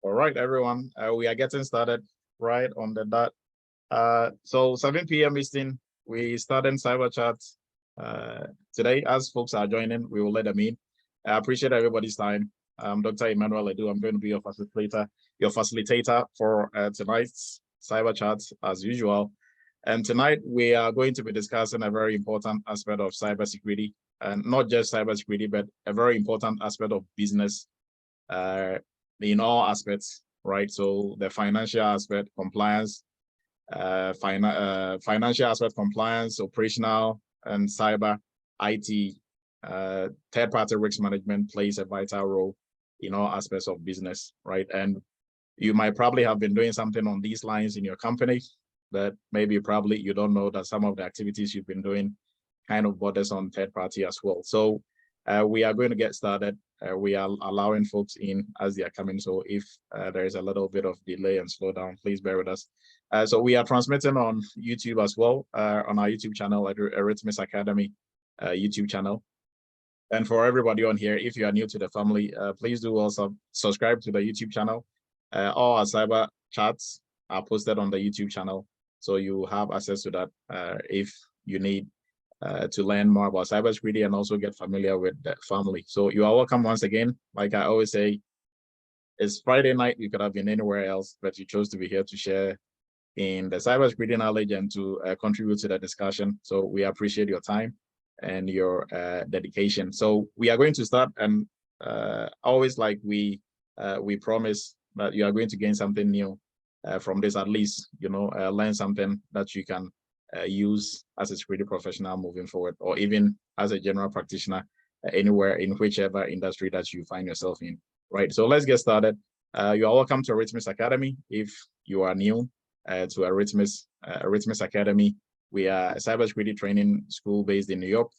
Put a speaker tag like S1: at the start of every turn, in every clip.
S1: All right, everyone. We are getting started right on the dot. So 7 p.m. Eastern, we started cyber chat today. As folks are joining, we will let them in. I appreciate everybody's time. Dr. Emmanuel Edu. I'm going to be your facilitator for tonight's cyber chat as usual. And tonight we are going to be discussing a very important aspect of cybersecurity, and not just cybersecurity, but a very important aspect of business in all aspects, right? So the financial aspect, compliance, financial aspect, compliance, operational, and cyber, IT, third-party risk management plays a vital role in all aspects of business, right? And you might probably have been doing something on these lines in your company, but maybe probably you don't know that some of the activities you've been doing kind of borders on third party as well. So we are going to get started. We are allowing folks in as they are coming. So if there is a little bit of delay and slowdown, please bear with us. So we are transmitting on YouTube as well, on our YouTube channel, Arithmis Academy YouTube channel. And for everybody on here, if you are new to the family, please do also subscribe to the YouTube channel. All our cyber chats are posted on the YouTube channel, so you have access to that if you need to learn more about cybersecurity and also get familiar with the family. So you are welcome once again. Like I always say, it's Friday night. You could have been anywhere else, but you chose to be here to share in the cybersecurity knowledge and to contribute to the discussion. So we appreciate your time and your dedication. So we are going to start, and always like we promise that you are going to gain something new from this, at least, learn something that you can use as a security professional moving forward, or even as a general practitioner anywhere in whichever industry that you find yourself in, right? So let's get started. You are welcome to Arithmis Academy. If you are new to Arithmis Academy, we are a cybersecurity training school based in New York.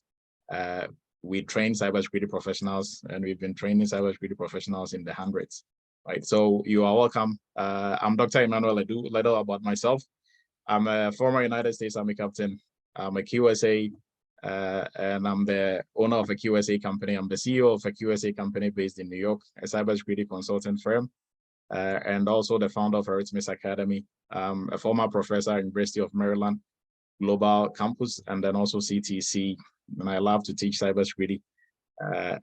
S1: We train cybersecurity professionals, and we've been training cybersecurity professionals in the hundreds, right? So you are welcome. I'm Dr. Emmanuel Edu. A little about myself. I'm a former United States Army captain. I'm a QSA, and I'm the owner of a QSA company. I'm the CEO of a QSA company based in New York, a cybersecurity consulting firm, and also the founder of Arithmis Academy. I'm a former professor at University of Maryland Global Campus, and then also CTC. And I love to teach cybersecurity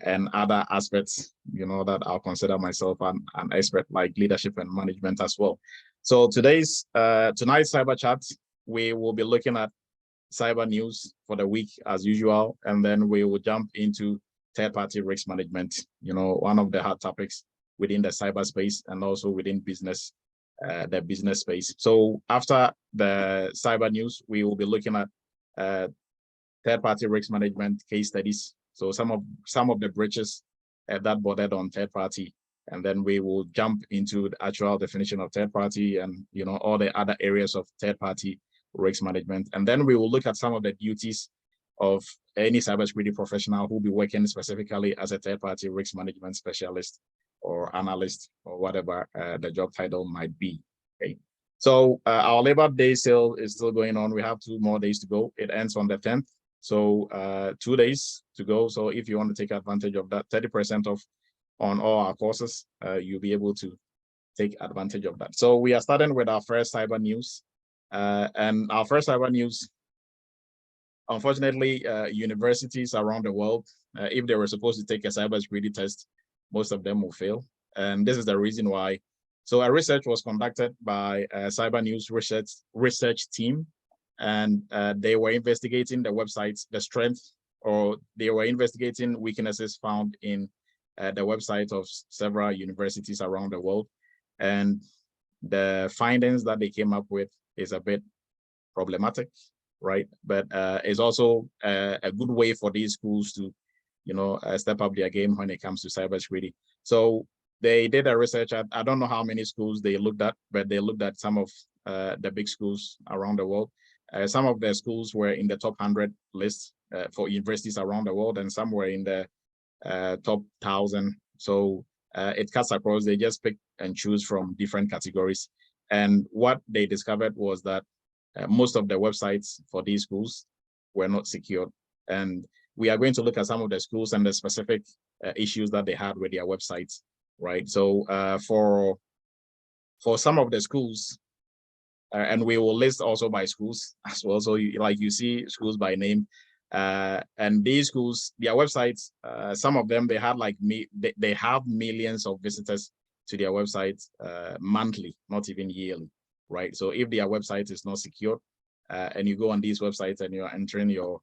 S1: and other aspects, that I'll consider myself an expert, like leadership and management as well. So tonight's cyber chat, we will be looking at cyber news for the week as usual, and then we will jump into third-party risk management, one of the hot topics within the cyberspace and also within business, the business space. So after the cyber news, we will be looking at third-party risk management case studies. So some of the breaches that bordered on third-party, and then we will jump into the actual definition of third-party and all the other areas of third-party risk management. And then we will look at some of the duties of any cybersecurity professional who will be working specifically as a third-party risk management specialist or analyst or whatever the job title might be. Okay. So our Labor Day sale is still going on. We have 2 more days to go. It ends on the 10th. So 2 days to go. So if you want to take advantage of that, 30% off on all our courses, you'll be able to take advantage of that. So we are starting with our first cyber news. And our first cyber news, unfortunately, universities around the world, if they were supposed to take a cybersecurity test, most of them will fail. And this is the reason why. So a research was conducted by a cyber news research team, and they were investigating the websites, the strength, or they were investigating weaknesses found in the website of several universities around the world. And the findings that they came up with is a bit problematic, right? But it's also a good way for these schools to, step up their game when it comes to cybersecurity. So they did a research. I don't know how many schools they looked at, but they looked at some of the big schools around the world. Some of the schools were in the top 100 list for universities around the world, and some were in the top 1,000. So it cuts across. They just pick and choose from different categories. And what they discovered was that most of the websites for these schools were not secured. And we are going to look at some of the schools and the specific issues that they had with their websites, right? So for for some of the schools, and we will list also by schools as well. So you see schools by name, and these schools, their websites, some of them, they had they have millions of visitors to their websites monthly, not even yearly, right? So if their website is not secure, and you go on these websites and you're entering your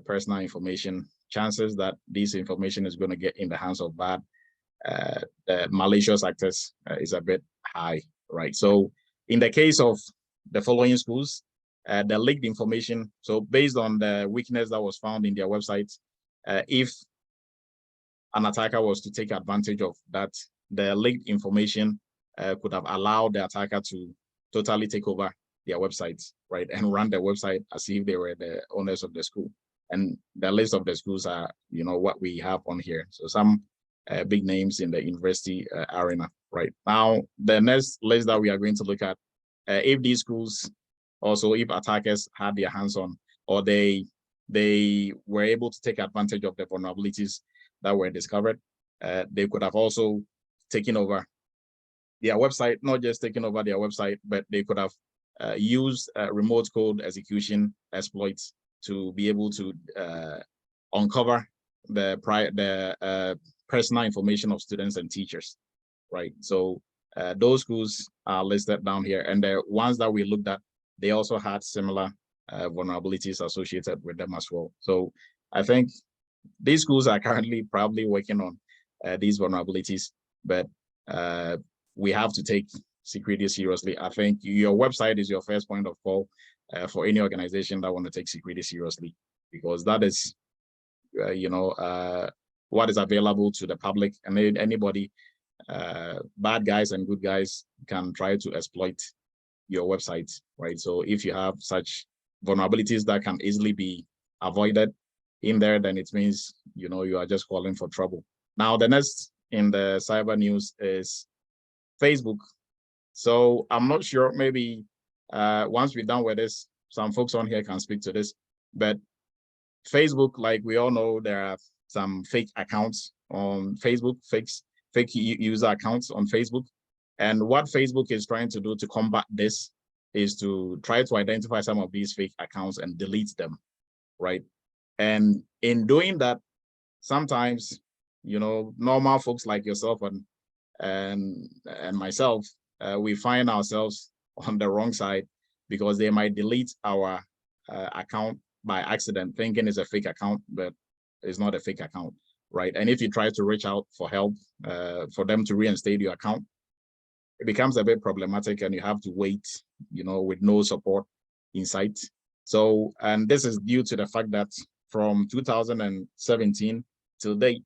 S1: personal information, chances that this information is going to get in the hands of bad malicious actors is a bit high, right? So in the case of the following schools, the leaked information, so based on the weakness that was found in their website, if an attacker was to take advantage of that, the leaked information could have allowed the attacker to totally take over their websites, right, and run the website as if they were the owners of the school. And the list of the schools are, what we have on here. So some big names in the university arena, right? Now, the next list that we are going to look at, if these schools, also if attackers had their hands on, or they were able to take advantage of the vulnerabilities that were discovered, they could have also taken over their website, not just taken over their website, but they could have used remote code execution exploits to be able to uncover the personal information of students and teachers, right? So those schools are listed down here, and the ones that we looked at, they also had similar vulnerabilities associated with them as well. So I think these schools are currently probably working on these vulnerabilities, but we have to take security seriously. I think your website is your first point of call for any organization that want to take security seriously, because that is, what is available to the public, and anybody, bad guys and good guys, can try to exploit your website, right? So if you have such vulnerabilities that can easily be avoided in there, then it means, you are just calling for trouble. Now, the next in the cyber news is Facebook. So I'm not sure, maybe once we're done with this, some folks on here can speak to this, but Facebook, like we all know, there are some fake accounts on Facebook, fake user accounts on Facebook. And what Facebook is trying to do to combat this is to try to identify some of these fake accounts and delete them, right? And in doing that, sometimes, normal folks like yourself and myself, we find ourselves on the wrong side, because they might delete our account by accident, thinking it's a fake account, but it's not a fake account, right? And if you try to reach out for help, for them to reinstate your account, it becomes a bit problematic, and you have to wait, with no support in sight. So, and this is due to the fact that from 2017 till date,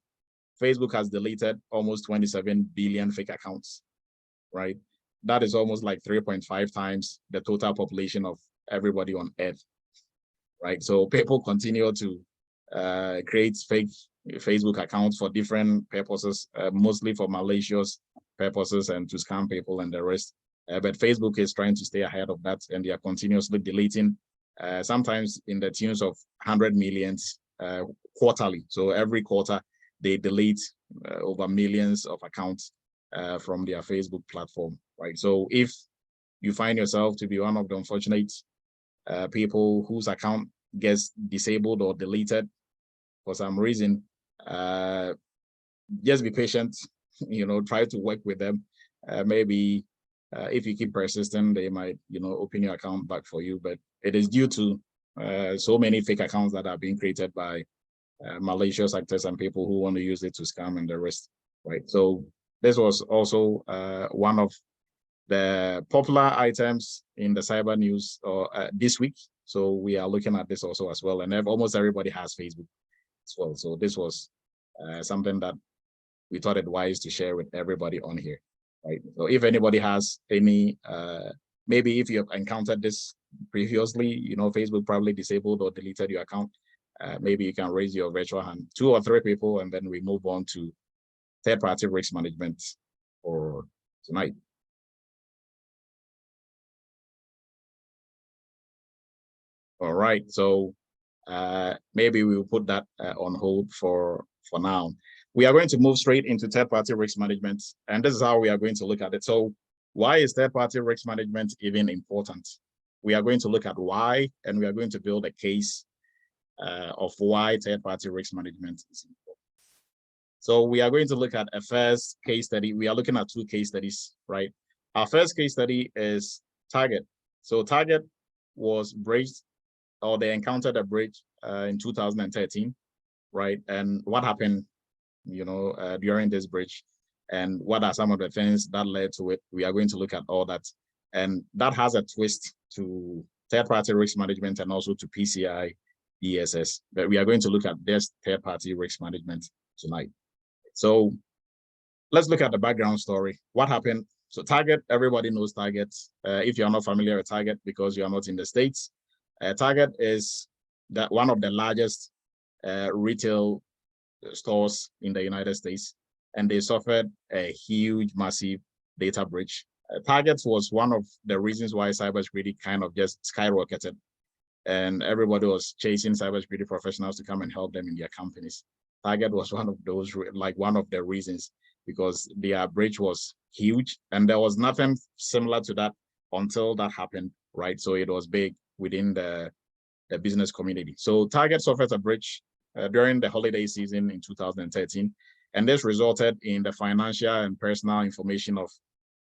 S1: Facebook has deleted almost 27 billion fake accounts, right? That is almost like 3.5 times the total population of everybody on Earth, right? So people continue to create fake Facebook accounts for different purposes, mostly for malicious purposes and to scam people and the rest. But Facebook is trying to stay ahead of that, and they are continuously deleting, sometimes in the tunes of 100 millions quarterly. So every quarter, they delete over millions of accounts from their Facebook platform, right? So if you find yourself to be one of the unfortunate people whose account gets disabled or deleted for some reason, just be patient, try to work with them. Maybe if you keep persisting, they might, open your account back for you, but it is due to so many fake accounts that are being created by malicious actors and people who want to use it to scam and the rest, right? So this was also one of the popular items in the cyber news this week. So we are looking at this also as well, and almost everybody has Facebook as well. So this was something that we thought it wise to share with everybody on here, right? So if anybody has any, maybe if you have encountered this previously, Facebook probably disabled or deleted your account, maybe you can raise your virtual hand, 2 or 3 people, and then we move on to third-party risk management for tonight. All right, so maybe we will put that on hold for now. We are going to move straight into third-party risk management, and this is how we are going to look at it. So Why is third-party risk management even important? We are going to look at why, and we are going to build a case of why third-party risk management is important. So we are going to look at a first case study. We are looking at two case studies, right? Our first case study is Target. So Target was breached, or they encountered a breach in 2013, right? And what happened, during this breach, and what are some of the things that led to it? We are going to look at all that, and that has a twist to third-party risk management and also to PCI DSS. But we are going to look at this third-party risk management tonight. So let's look at the background story. What happened? So Target, everybody knows Target. If you're not familiar with Target because you're not in the States, Target is one of the largest retail stores in the United States, and they suffered a huge, massive data breach. Target was one of the reasons why cybersecurity kind of just skyrocketed, and everybody was chasing cybersecurity professionals to come and help them in their companies. Target was one of those, like one of the reasons, because their breach was huge, and there was nothing similar to that until that happened, right? So it was big within the business community. So Target suffered a breach during the holiday season in 2013, and this resulted in the financial and personal information of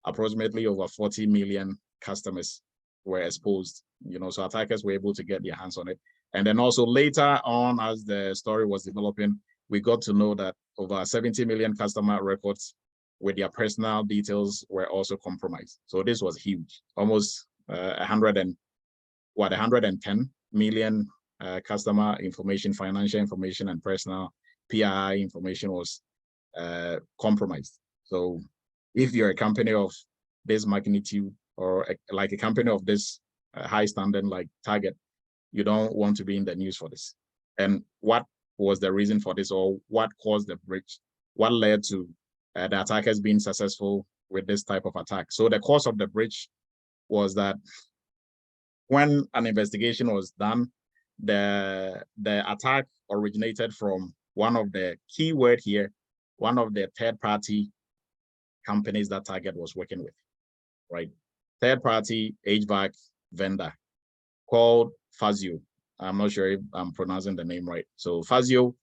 S1: approximately over 40 million customers were exposed. So attackers were able to get their hands on it. And then also later on, as the story was developing, we got to know that over 70 million customer records with their personal details were also compromised. So this was huge, almost 110 million customer information, financial information, and personal PII information was compromised. So if you're a company of this magnitude, or like a company of this high standard like Target, you don't want to be in the news for this. And what was the reason for this, or what caused the breach? What led to the attackers being successful with this type of attack? So the cause of the breach was that when an investigation was done, the attack originated from one of the keyword here, one of the third-party companies that Target was working with, right? Third-party HVAC vendor called Fazio. I'm not sure if I'm pronouncing the name right. So Fazio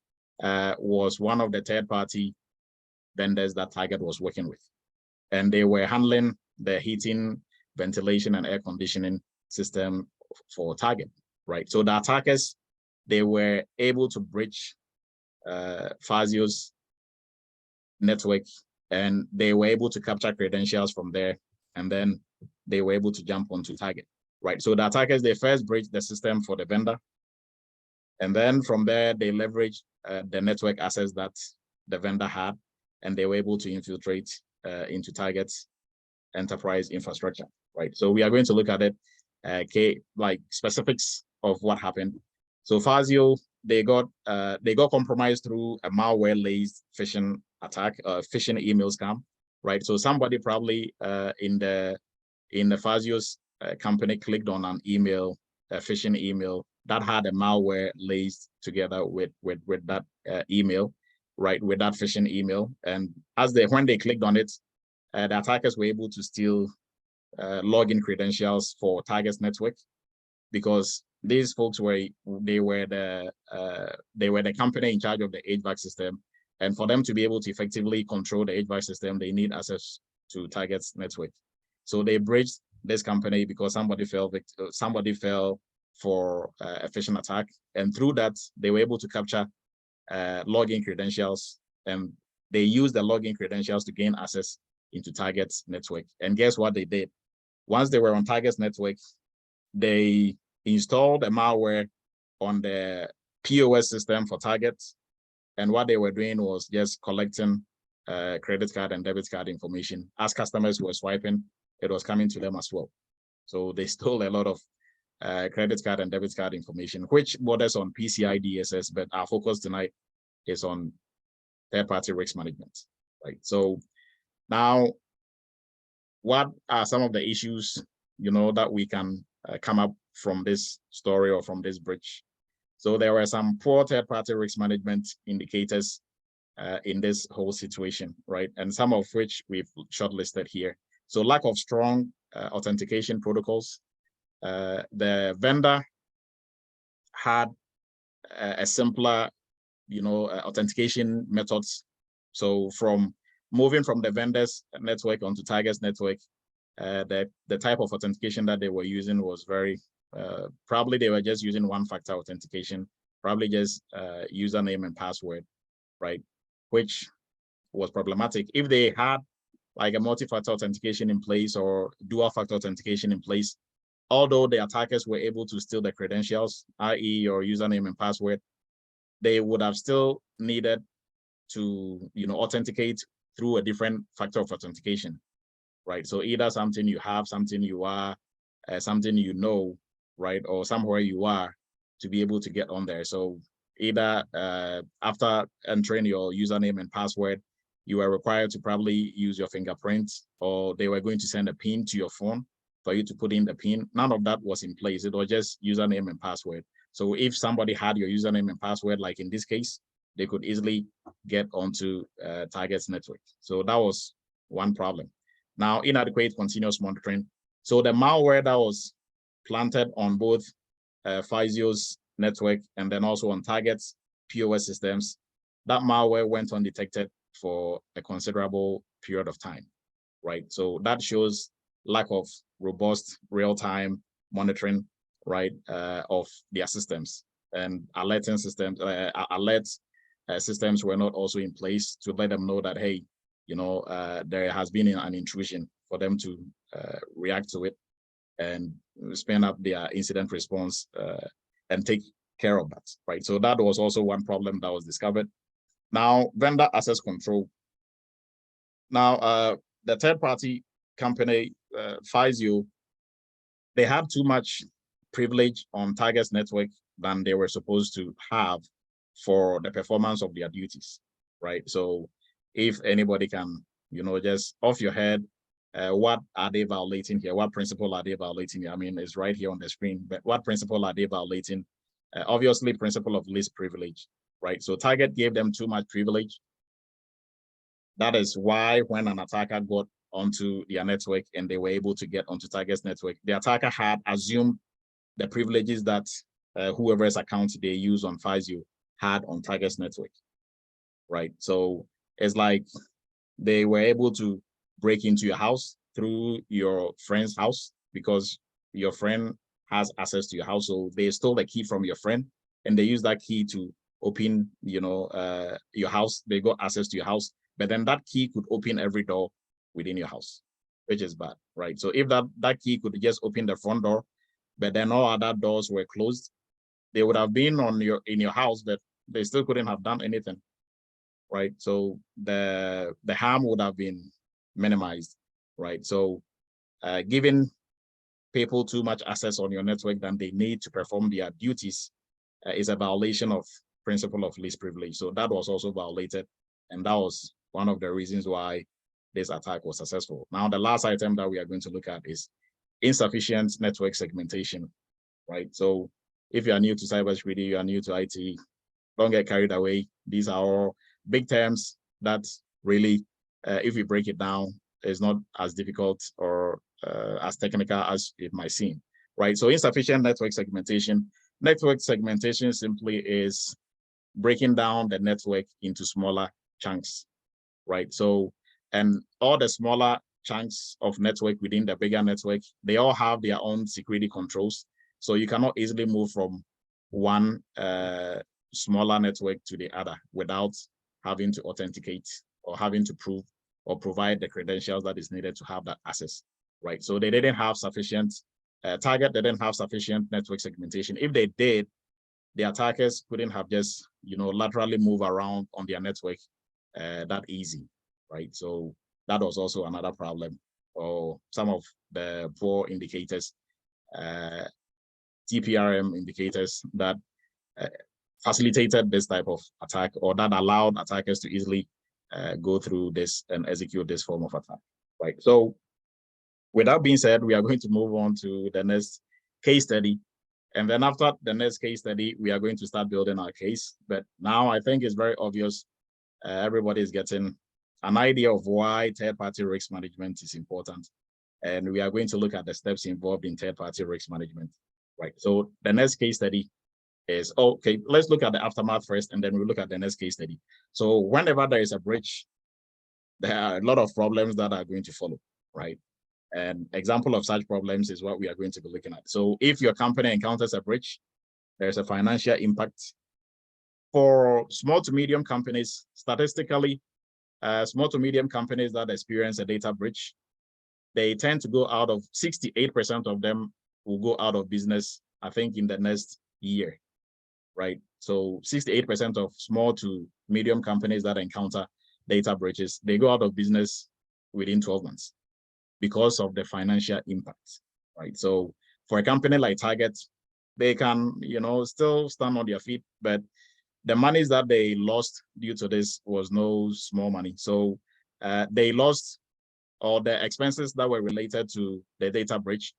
S1: was one of the third-party vendors that Target was working with, and they were handling the heating, ventilation, and air conditioning system for Target, right? So the attackers, they were able to breach Fazio's network, and they were able to capture credentials from there, and then they were able to jump onto Target, right? So the attackers, they first breached the system for the vendor, and then from there, they leveraged the network access that the vendor had, and they were able to infiltrate into Target's enterprise infrastructure, right? So we are going to look at it, like specifics of what happened. So Fazio, they got compromised through a malware-laced phishing attack, phishing email scam, right? So somebody probably in the Fazio's company clicked on an email, a phishing email that had a malware laced together with that email, right? With that phishing email, and when they clicked on it, the attackers were able to steal login credentials for Target's network, because these folks were the company in charge of the HVAC system, and for them to be able to effectively control the HVAC system, they need access to Target's network. So they breached this company because somebody fell for a phishing attack, and through that they were able to capture login credentials, and they used the login credentials to gain access into Target's network. And guess what they did? Once they were on Target's network, they installed a malware on the POS system for Target, and what they were doing was just collecting credit card and debit card information. As customers were swiping, it was coming to them as well. So they stole a lot of credit card and debit card information, which borders on PCI DSS, but our focus tonight is on third-party risk management, right? So now, what are some of the issues, that we can come up from this story or from this breach? So there were some poor third-party risk management indicators in this whole situation, right? And some of which we've shortlisted here. So lack of strong authentication protocols. The vendor had a simpler, authentication methods. So from moving from the vendor's network onto Tiger's network, the type of authentication that they were using was very, probably they were just using one-factor authentication, probably just username and password, right? Which was problematic. If they had like a multi-factor authentication in place or dual-factor authentication in place, although the attackers were able to steal the credentials, i.e. your username and password, they would have still needed to, authenticate through a different factor of authentication, right? So either something you have, something you are, something you know, right? Or somewhere you are to be able to get on there. So either after entering your username and password, you were required to probably use your fingerprint, or they were going to send a PIN to your phone for you to put in the PIN. None of that was in place. It was just username and password. So if somebody had your username and password, like in this case, they could easily get onto Target's network. So that was one problem. Now, inadequate continuous monitoring. So the malware that was planted on both Phizio's network and then also on Target's POS systems, that malware went undetected for a considerable period of time, right? So that shows lack of robust real-time monitoring, right, of their systems, and alerting systems, systems were not also in place to let them know that, hey, there has been an intrusion, for them to react to it and spin up their incident response and take care of that, right? So that was also one problem that was discovered. Now, vendor access control. Now, the third-party company, Phizio, they have too much privilege on Target's network than they were supposed to have for the performance of their duties, right? So if anybody can, just off your head, what are they violating here? What principle are they violating here? I mean, it's right here on the screen, but what principle are they violating? Obviously, principle of least privilege, right? So Target gave them too much privilege. That is why when an attacker got onto their network and they were able to get onto Target's network, the attacker had assumed the privileges that whoever's account they use on Phizio had on Target's network, right? So it's like they were able to break into your house through your friend's house because your friend has access to your house. So they stole the key from your friend and they use that key to open, your house. They got access to your house, but then that key could open every door within your house, which is bad, right? So if that key could just open the front door, but then all other doors were closed, they would have been in your house, but they still couldn't have done anything, right? So the harm would have been minimized, right? So giving people too much access on your network than they need to perform their duties is a violation of principle of least privilege. So that was also violated, and that was one of the reasons why this attack was successful. Now, the last item that we are going to look at is insufficient network segmentation, right? So if you are new to cybersecurity, you are new to IT, don't get carried away. These are all big terms that really, if we break it down, is not as difficult or as technical as it might seem, right? So insufficient network segmentation. Network segmentation simply is breaking down the network into smaller chunks, right? So, and all the smaller chunks of network within the bigger network, they all have their own security controls. So you cannot easily move from one smaller network to the other without having to authenticate or having to prove or provide the credentials that is needed to have that access, right? So they didn't have sufficient, Target didn't have sufficient network segmentation. If they did, the attackers couldn't have just, laterally move around on their network that easy, right? So that was also another problem, or some of the poor indicators, TPRM indicators that facilitated this type of attack, or that allowed attackers to easily go through this and execute this form of attack, right? So with that being said, we are going to move on to the next case study. And then after the next case study, we are going to start building our case. But now I think it's very obvious. Everybody is getting an idea of why third-party risk management is important. And we are going to look at the steps involved in third-party risk management, right? So the next case study is, okay, let's look at the aftermath first, and then we'll look at the next case study. So whenever there is a breach, there are a lot of problems that are going to follow, right? And example of such problems is what we are going to be looking at. So if your company encounters a breach, there's a financial impact. For small to medium companies, statistically, small to medium companies that experience a data breach, they tend to go out of 68% of them will go out of business, I think, in the next year, right? So 68% of small to medium companies that encounter data breaches, they go out of business within 12 months because of the financial impact, right? So for a company like Target, they can, still stand on their feet, but the monies that they lost due to this was no small money. So they lost, or the expenses that were related to the data breach,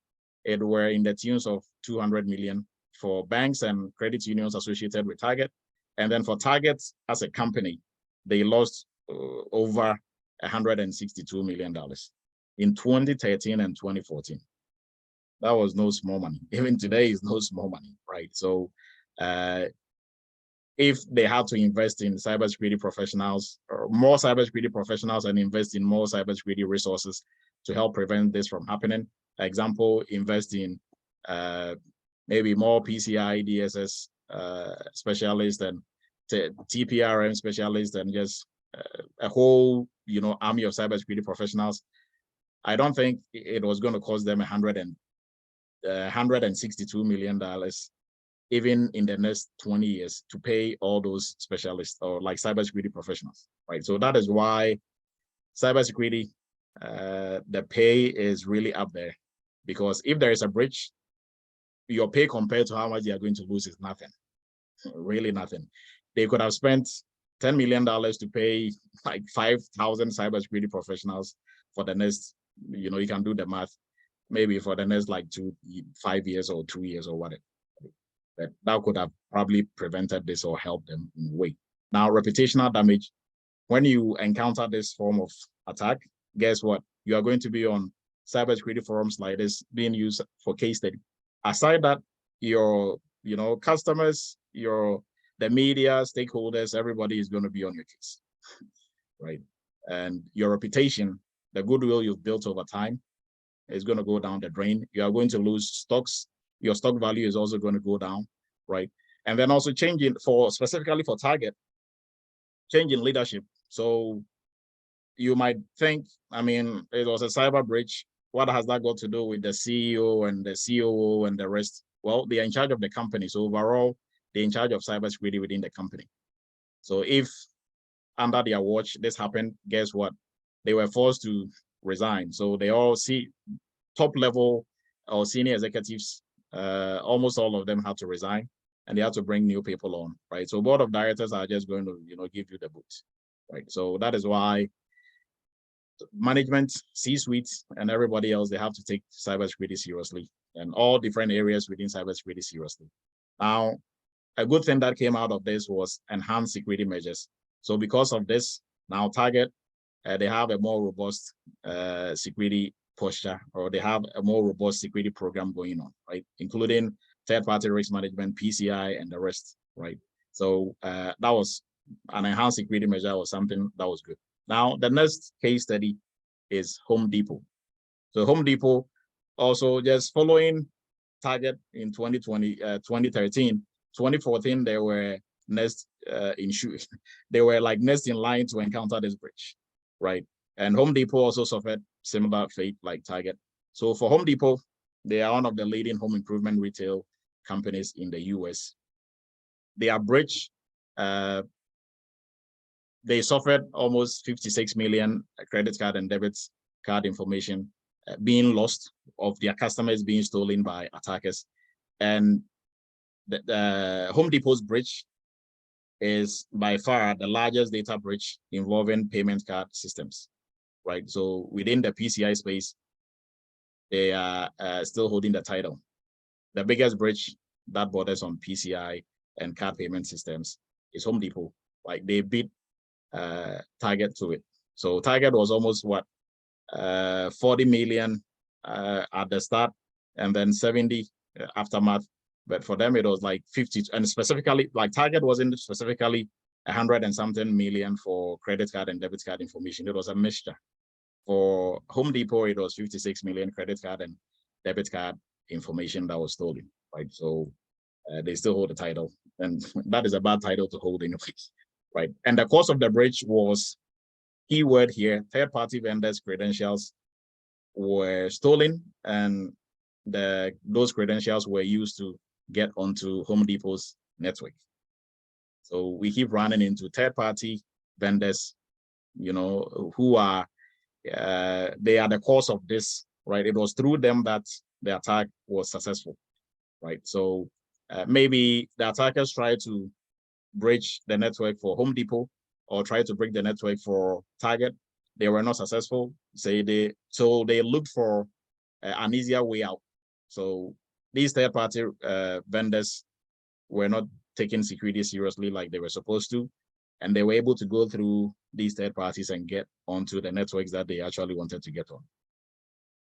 S1: it were in the tunes of 200 million for banks and credit unions associated with Target. And then for Target as a company, they lost over $162 million in 2013 and 2014. That was no small money. Even today is no small money, right? So if they had to invest in cybersecurity professionals, or more cybersecurity professionals, and invest in more cybersecurity resources to help prevent this from happening, for example, invest in maybe more PCI DSS specialists and TPRM specialists, and just a whole army of cybersecurity professionals, I don't think it was going to cost them $162 million even in the next 20 years to pay all those specialists or like cybersecurity professionals, right? So that is why cybersecurity, the pay is really up there, because if there is a breach, your pay compared to how much they are going to lose is nothing, really nothing. They could have spent $10 million to pay like 5,000 cybersecurity professionals for the next, you can do the math, maybe for the next like 5 years or 2 years or whatever. That could have probably prevented this or helped them in a way. Now, reputational damage, when you encounter this form of attack, guess what? You are going to be on cybersecurity forums like this being used for case study. Aside that, your customers, the media, stakeholders, everybody is going to be on your case, right? And your reputation, the goodwill you've built over time, is going to go down the drain. You are going to lose stocks. Your stock value is also going to go down, right? And then also changing specifically for Target, changing leadership. So you might think, it was a cyber breach. What has that got to do with the CEO and the COO and the rest? Well, they are in charge of the company. So overall, they're in charge of cybersecurity within the company. So if under their watch this happened, guess what? They were forced to resign. So they all top level or senior executives, almost all of them had to resign, and they had to bring new people on, right? So board of directors are just going to, give you the boots, right? So that is why management, C-suite, and everybody else, they have to take cybersecurity seriously, and all different areas within cybersecurity seriously. Now, a good thing that came out of this was enhanced security measures. So because of this, now Target, they have a more robust security posture, or they have a more robust security program going on, right? Including third-party risk management, PCI, and the rest, right? So that was an enhanced security measure, was something that was good. Now, the next case study is Home Depot. So Home Depot also just following Target in 2013, 2014, they were next they were like next in line to encounter this breach, right? And Home Depot also suffered similar fate like Target. So for Home Depot, they are one of the leading home improvement retail companies in the US. Their breach, they suffered almost 56 million credit card and debit card information being lost, of their customers being stolen by attackers. And the Home Depot's breach is by far the largest data breach involving payment card systems, right? So within the PCI space, they are still holding the title. The biggest breach that borders on PCI and card payment systems is Home Depot. Like, they beat Target to it. So Target was almost what, 40 million at the start, and then 70 aftermath. But for them, it was like 50, and specifically, like Target wasn't specifically 100 and something million for credit card and debit card information. It was a mixture. For Home Depot, it was 56 million credit card and debit card information that was stolen, right? So they still hold the title, and that is a bad title to hold anyways, right? And the cause of the breach was, keyword here, third-party vendors' credentials were stolen, and those credentials were used to get onto Home Depot's network. So we keep running into third-party vendors, you know, who are, they are the cause of this, right? It was through them that the attack was successful, right? So maybe the attackers tried to breach the network for Home Depot or try to break the network for Target. They were not successful. So they looked for an easier way out. So these third-party vendors were not taking security seriously like they were supposed to, and they were able to go through these third parties and get onto the networks that they actually wanted to get on.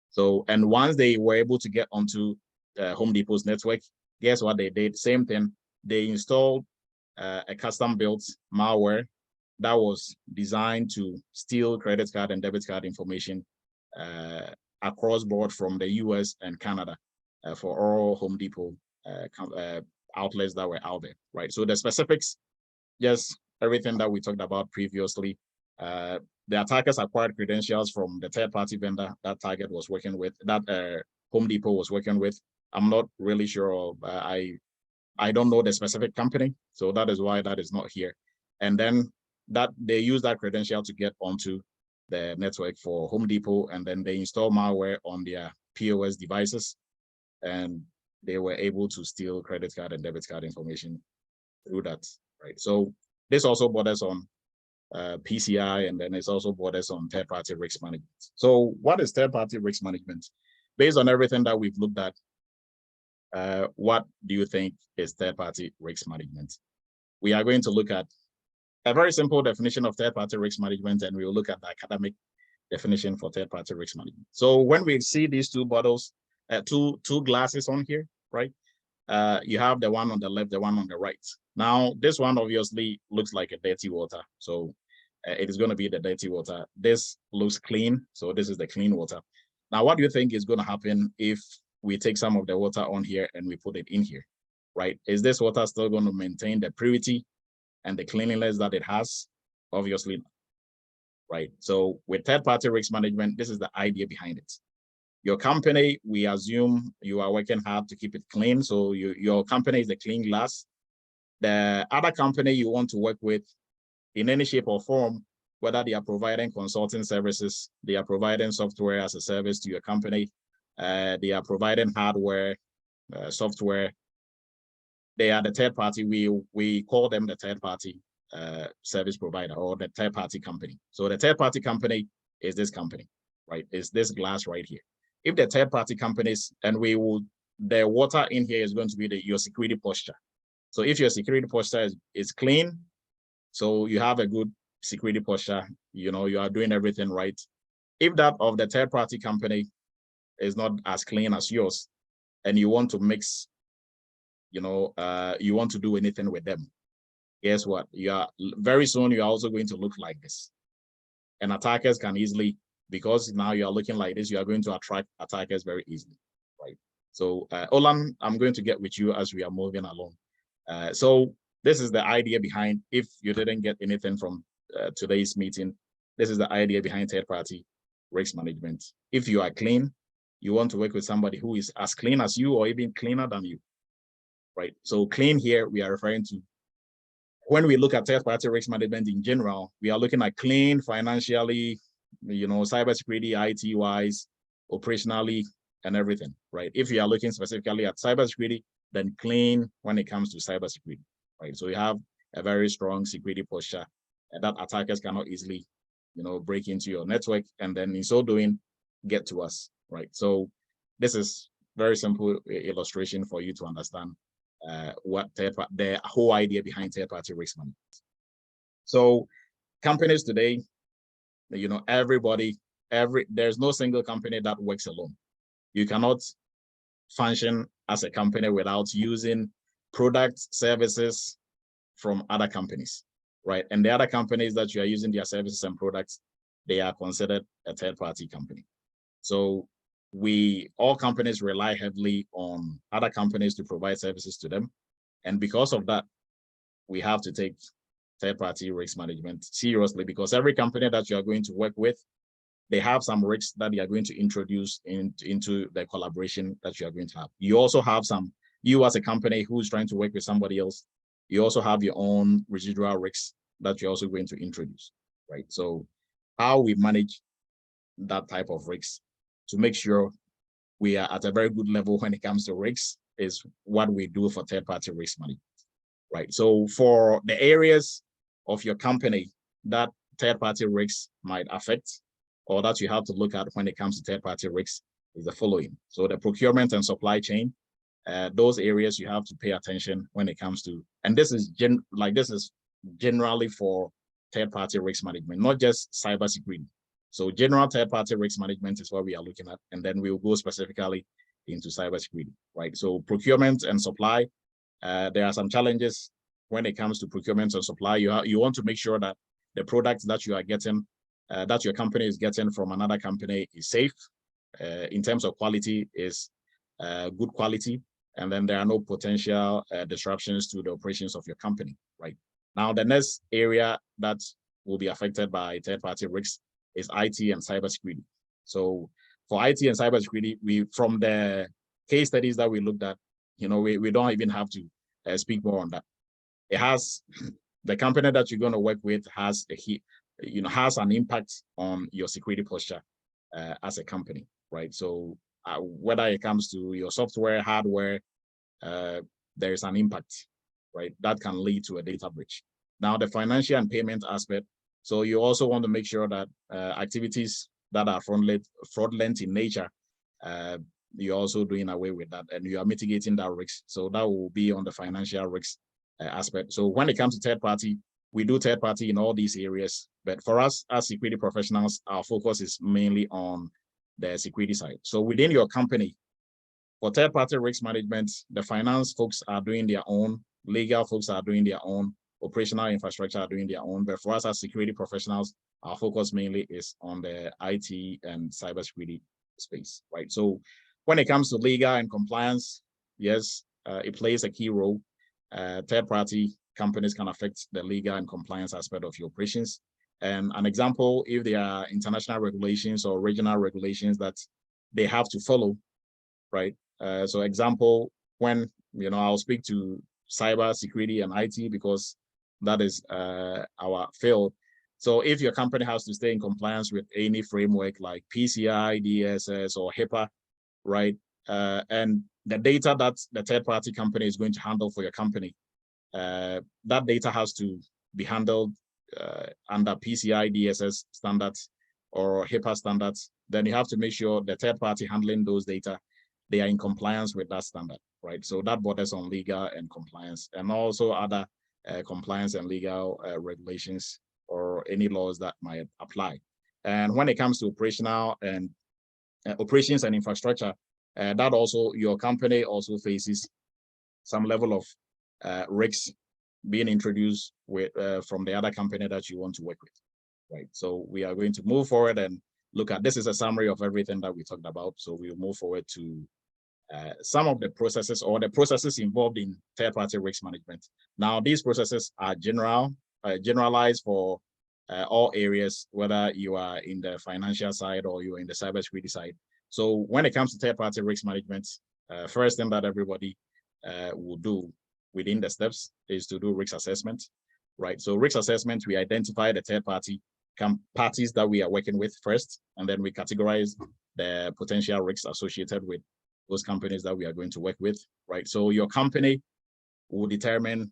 S1: So, and once they were able to get onto Home Depot's network, guess what they did? Same thing. They installed a custom-built malware that was designed to steal credit card and debit card information across board from the US and Canada for all Home Depot outlets that were out there, right? So the specifics, just everything that we talked about previously. The attackers acquired credentials from the third-party vendor that Target was working with, that Home Depot was working with. I'm not really sure. I don't know the specific company, so that is why that is not here. And then that they use that credential to get onto the network for Home Depot, and then they install malware on their POS devices, and they were able to steal credit card and debit card information through that, right? So this also borders on PCI, and then it's also borders on third-party risk management. So what is third-party risk management? Based on everything that we've looked at, what do you think is third-party risk management? We are going to look at a very simple definition of third-party risk management, and we will look at the academic definition for third-party risk management. So when we see these two bottles, two glasses on here, right? You have the one on the left, the one on the right. Now, this one obviously looks like a dirty water. So it is going to be the dirty water. This looks clean. So this is the clean water. Now, what do you think is going to happen if we take some of the water on here and we put it in here, right? Is this water still going to maintain the purity and the cleanliness that it has? Obviously not, right? So with third-party risk management, this is the idea behind it. Your company, we assume you are working hard to keep it clean. So your company is a clean glass. The other company you want to work with in any shape or form, whether they are providing consulting services, they are providing software as a service to your company, they are providing hardware, software, they are the third party. We call them the third party service provider or the third party company. So the third party company is this company, right? It's this glass right here. If the third party companies, and the water in here is going to be your security posture. So if your security posture is clean, so you have a good security posture, you know, you are doing everything right. If that of the third party company is not as clean as yours, and you want to mix, you know, you want to do anything with them, guess what? Very soon you're also going to look like this. And attackers can easily, because now you are looking like this, you are going to attract attackers very easily, right? So Olan, I'm going to get with you as we are moving along. So this is the idea behind, if you didn't get anything from today's meeting, this is the idea behind third-party risk management. If you are clean, you want to work with somebody who is as clean as you or even cleaner than you, right? So clean here, we are referring to, when we look at third-party risk management in general, we are looking at clean financially, you know, cybersecurity, IT-wise, operationally, and everything, right? If you are looking specifically at cybersecurity, then clean when it comes to cybersecurity, right? So you have a very strong security posture that attackers cannot easily, you know, break into your network, and then in so doing, get to us, right? So this is very simple illustration for you to understand what the whole idea behind third-party risk management. So companies today, everybody, there's no single company that works alone. You cannot function as a company without using products, services from other companies, right? And the other companies that you are using their services and products, they are considered a third-party company. So all companies rely heavily on other companies to provide services to them. And because of that, we have to take third-party risk management seriously, because every company that you are going to work with, they have some risks that they are going to introduce into the collaboration that you are going to have. You also have you as a company who's trying to work with somebody else, you also have your own residual risks that you're also going to introduce, right? So how we manage that type of risks to make sure we are at a very good level when it comes to risks is what we do for third-party risk management, right? So for the areas of your company that third-party risks might affect, or that you have to look at when it comes to third-party risks, is the following. So the procurement and supply chain, those areas you have to pay attention when it comes to, and this is generally for third-party risk management, not just cybersecurity. So general third-party risk management is what we are looking at, and then we'll go specifically into cybersecurity, right? So procurement and supply, there are some challenges when it comes to procurement and supply. You want to make sure that the products that you are getting, that your company is getting from another company is safe, in terms of quality is good quality, and then there are no potential disruptions to the operations of your company, right? Now, the next area that will be affected by third-party risks is IT and cybersecurity. So for IT and cybersecurity, from the case studies that we looked at, we don't even have to speak more on that. It has, the company that you're going to work with has an impact on your security posture as a company, right? So whether it comes to your software, hardware, there is an impact, right? That can lead to a data breach. Now, the financial and payment aspect. So you also want to make sure that activities that are fraudulent in nature, you're also doing away with that, and you are mitigating that risk. So that will be on the financial risk aspect. So when it comes to third party, we do third party in all these areas, but for us as security professionals, our focus is mainly on the security side. So within your company, for third party risk management, the finance folks are doing their own, legal folks are doing their own, operational infrastructure are doing their own, but for us as security professionals, our focus mainly is on the IT and cybersecurity space, right? So when it comes to legal and compliance, yes, it plays a key role. Third-party companies can affect the legal and compliance aspect of your operations. And an example, if there are international regulations or regional regulations that they have to follow, right? So example, when, I'll speak to cyber security and IT because that is our field. So if your company has to stay in compliance with any framework like PCI, DSS, or HIPAA, right? And the data that the third-party company is going to handle for your company, that data has to be handled under PCI DSS standards or HIPAA standards. Then you have to make sure the third party handling those data, they are in compliance with that standard, right? So that borders on legal and compliance, and also other compliance and legal regulations or any laws that might apply. And when it comes to operational and operations and infrastructure, that also, your company also faces some level of risks being introduced with from the other company that you want to work with, right? So we are going to move forward and look at, this is a summary of everything that we talked about. So we'll move forward to some of the processes or the processes involved in third-party risk management. Now, these processes are generalized for all areas, whether you are in the financial side or you are in the cybersecurity side. So when it comes to third-party risk management, first thing that everybody will do within the steps is to do risk assessment, right? So risk assessment, we identify the third-party parties that we are working with first, and then we categorize the potential risks associated with those companies that we are going to work with, right? So your company will determine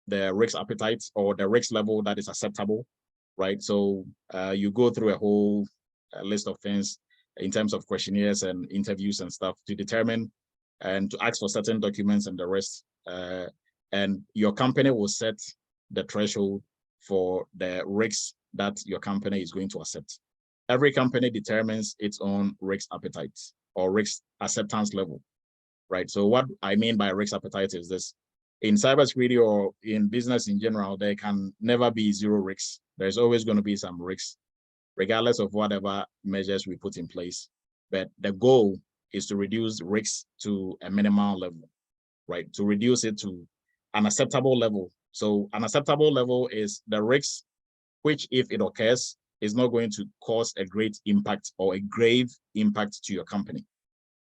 S1: the risk appetite or the risk level that is acceptable, right? So you go through a whole list of things in terms of questionnaires and interviews and stuff to determine and to ask for certain documents and the rest. And your company will set the threshold for the risks that your company is going to accept. Every company determines its own risk appetite or risk acceptance level, right? So what I mean by risk appetite is this: in cybersecurity or in business in general, there can never be zero risks. There's always going to be some risks, regardless of whatever measures we put in place. But the goal is to reduce risks to a minimal level, right? To reduce it to an acceptable level. So an acceptable level is the risk which, if it occurs, is not going to cause a great impact or a grave impact to your company,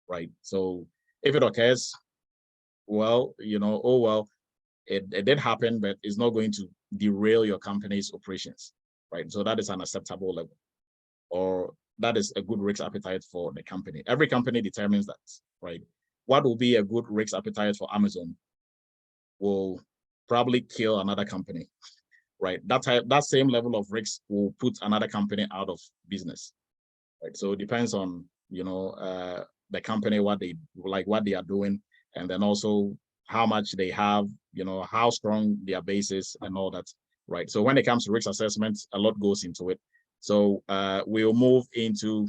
S1: right? So if it occurs, well, oh, well, it did happen, but it's not going to derail your company's operations, right? So that is an acceptable level, or that is a good risk appetite for the company. Every company determines that, right? What will be a good risk appetite for Amazon will probably kill another company, right? That same level of risk will put another company out of business, right? So it depends on, the company, what they are doing, and then also how much they have, how strong their base is and all that, right? So when it comes to risk assessment, a lot goes into it. So we'll move into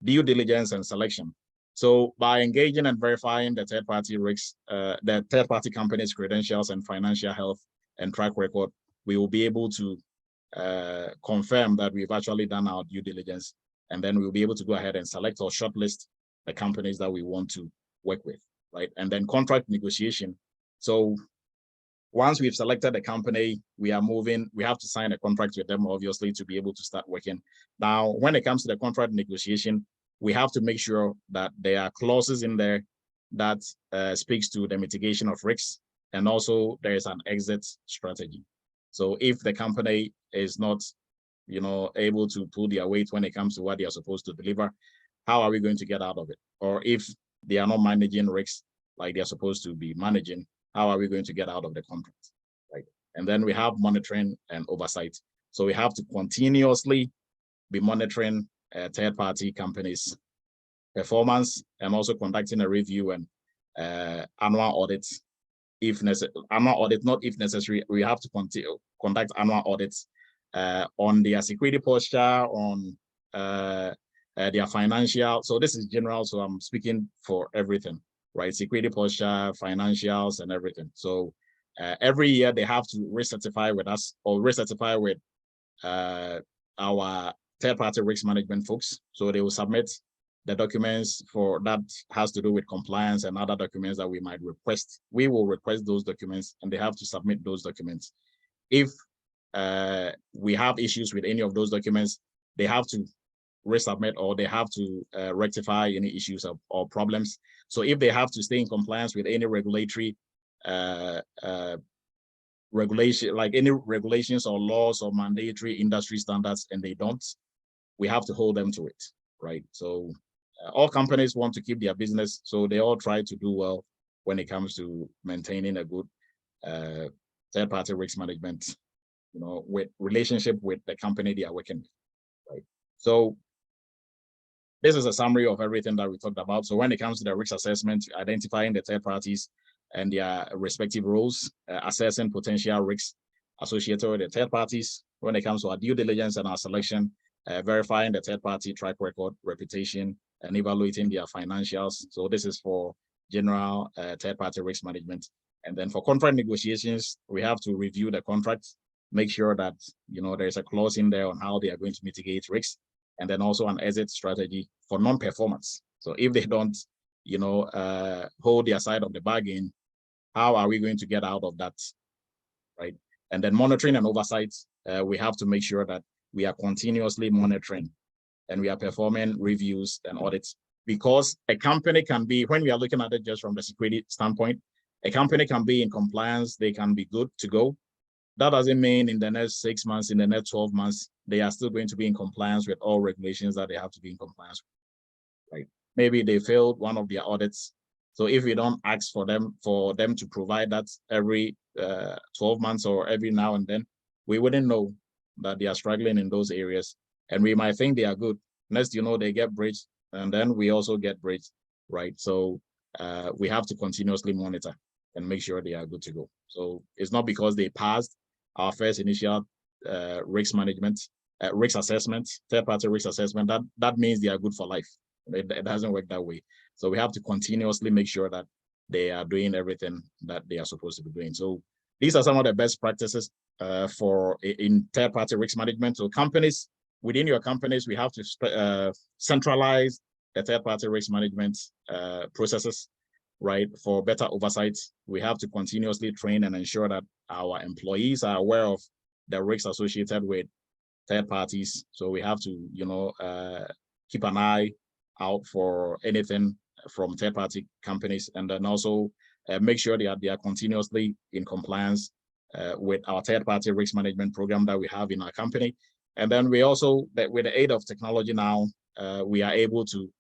S1: due diligence and selection. So by engaging and verifying the third-party risks, the third-party company's credentials and financial health and track record, we will be able to confirm that we've actually done our due diligence, and then we'll be able to go ahead and select or shortlist the companies that we want to work with, right? And then contract negotiation. So once we've selected a company, we have to sign a contract with them, obviously, to be able to start working. Now, when it comes to the contract negotiation, we have to make sure that there are clauses in there that speaks to the mitigation of risks, and also there is an exit strategy. So if the company is not, able to pull their weight when it comes to what they are supposed to deliver, how are we going to get out of it? Or if they are not managing risks like they're supposed to be managing, how are we going to get out of the contract, right? And then we have monitoring and oversight. So we have to continuously be monitoring third-party companies' performance, and also conducting a review and annual audits. If necessary, annual audit, not if necessary, we have to conduct annual audits on their security posture, on their financial. So this is general, so I'm speaking for everything, right? Security posture, financials, and everything. So every year they have to recertify with us, or recertify with our third-party risk management folks. So they will submit the documents for that has to do with compliance and other documents that we might request. We will request those documents, and they have to submit those documents. If we have issues with any of those documents, they have to resubmit, or they have to rectify any issues or problems. So if they have to stay in compliance with any regulatory regulation, like any regulations or laws or mandatory industry standards, and they don't, we have to hold them to it, right? So all companies want to keep their business, so they all try to do well when it comes to maintaining a good third-party risk management, with relationship with the company they are working with, right? So this is a summary of everything that we talked about. So when it comes to the risk assessment, identifying the third parties and their respective roles, assessing potential risks associated with the third parties. When it comes to our due diligence and our selection, verifying the third party track record, reputation, and evaluating their financials. So this is for general third party risk management. And then for contract negotiations, we have to review the contract, make sure that there's a clause in there on how they are going to mitigate risks, and then also an exit strategy for non-performance. So if they don't, hold their side of the bargain, how are we going to get out of that, right? And then monitoring and oversight, we have to make sure that we are continuously monitoring and we are performing reviews and audits, because a company can be, when we are looking at it just from the security standpoint, a company can be in compliance, they can be good to go. That doesn't mean in the next 6 months, in the next 12 months, they are still going to be in compliance with all regulations that they have to be in compliance with, right? Maybe they failed one of their audits. So if we don't ask for them to provide that every 12 months or every now and then, we wouldn't know that they are struggling in those areas. And we might think they are good. Next, they get breached, and then we also get breached, right? So we have to continuously monitor and make sure they are good to go. So it's not because they passed our first initial risk management risk assessment, third-party risk assessment, that means they are good for life. It doesn't work that way. So we have to continuously make sure that they are doing everything that they are supposed to be doing. So these are some of the best practices in third-party risk management. So companies, within your companies, we have to centralize the third-party risk management processes, right? For better oversight, we have to continuously train and ensure that our employees are aware of the risks associated with third parties. So we have to, keep an eye out for anything from third-party companies, and then also make sure they are continuously in compliance with our third-party risk management program that we have in our company. And then we also, with the aid of technology now, we are able to